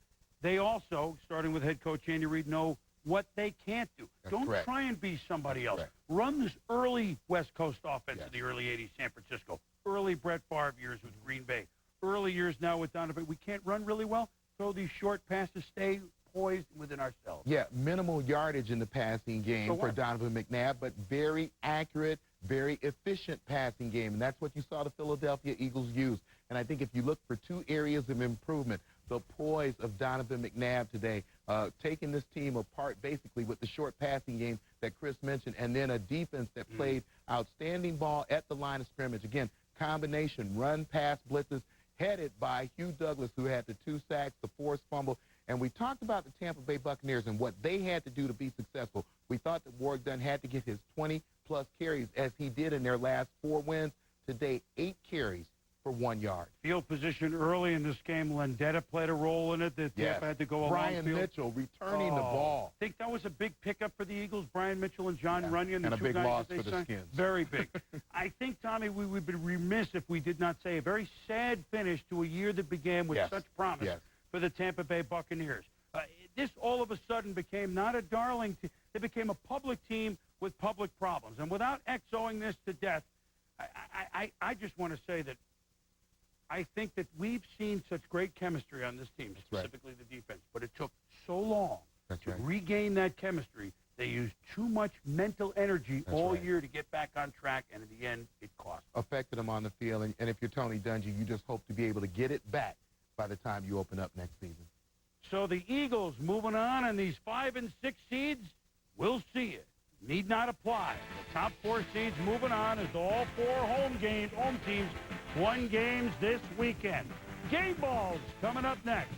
they also, starting with head coach Andy Reid, know what they can't do. Don't try and be somebody else. Run this early West Coast offense of the early 80s, San Francisco. Early Brett Favre years with Green Bay. Early years now with Donovan. We can't run really well. Throw these short passes, stay poised within ourselves. Yeah, minimal yardage in the passing game for Donovan McNabb, but very accurate, very efficient passing game, and that's what you saw the Philadelphia Eagles use. And I think if you look for two areas of improvement, the poise of Donovan McNabb today, taking this team apart basically with the short passing game that Chris mentioned, and then a defense that played outstanding ball at the line of scrimmage. Again, combination, run, pass, blitzes, headed by Hugh Douglas, who had the 2 sacks, the forced fumble. And we talked about the Tampa Bay Buccaneers and what they had to do to be successful. We thought that Warren Sapp had to get his 20-plus carries, as he did in their last 4 wins. Today, 8 carries for 1 yard. Field position early in this game. Lendetta played a role in it. That Tampa had to go along. Brian Mitchell returning the ball. I think that was a big pickup for the Eagles. Brian Mitchell and John Runyon. And a big loss for the Skins. Very big. I think, Tommy, we would be remiss if we did not say a very sad finish to a year that began with such promise for the Tampa Bay Buccaneers. This all of a sudden became not a darling team. It became a public team with public problems. And without XOing this to death, I just want to say that I think that we've seen such great chemistry on this team, specifically the defense, but it took so long to regain that chemistry. They used too much mental energy all year to get back on track, and in the end, it cost them. Affected them on the field, and if you're Tony Dungy, you just hope to be able to get it back by the time you open up next season. So the Eagles moving on, and these 5 and 6 seeds, we'll see it. Need not apply. The top 4 seeds moving on as all 4 home teams won games this weekend. Game balls coming up next.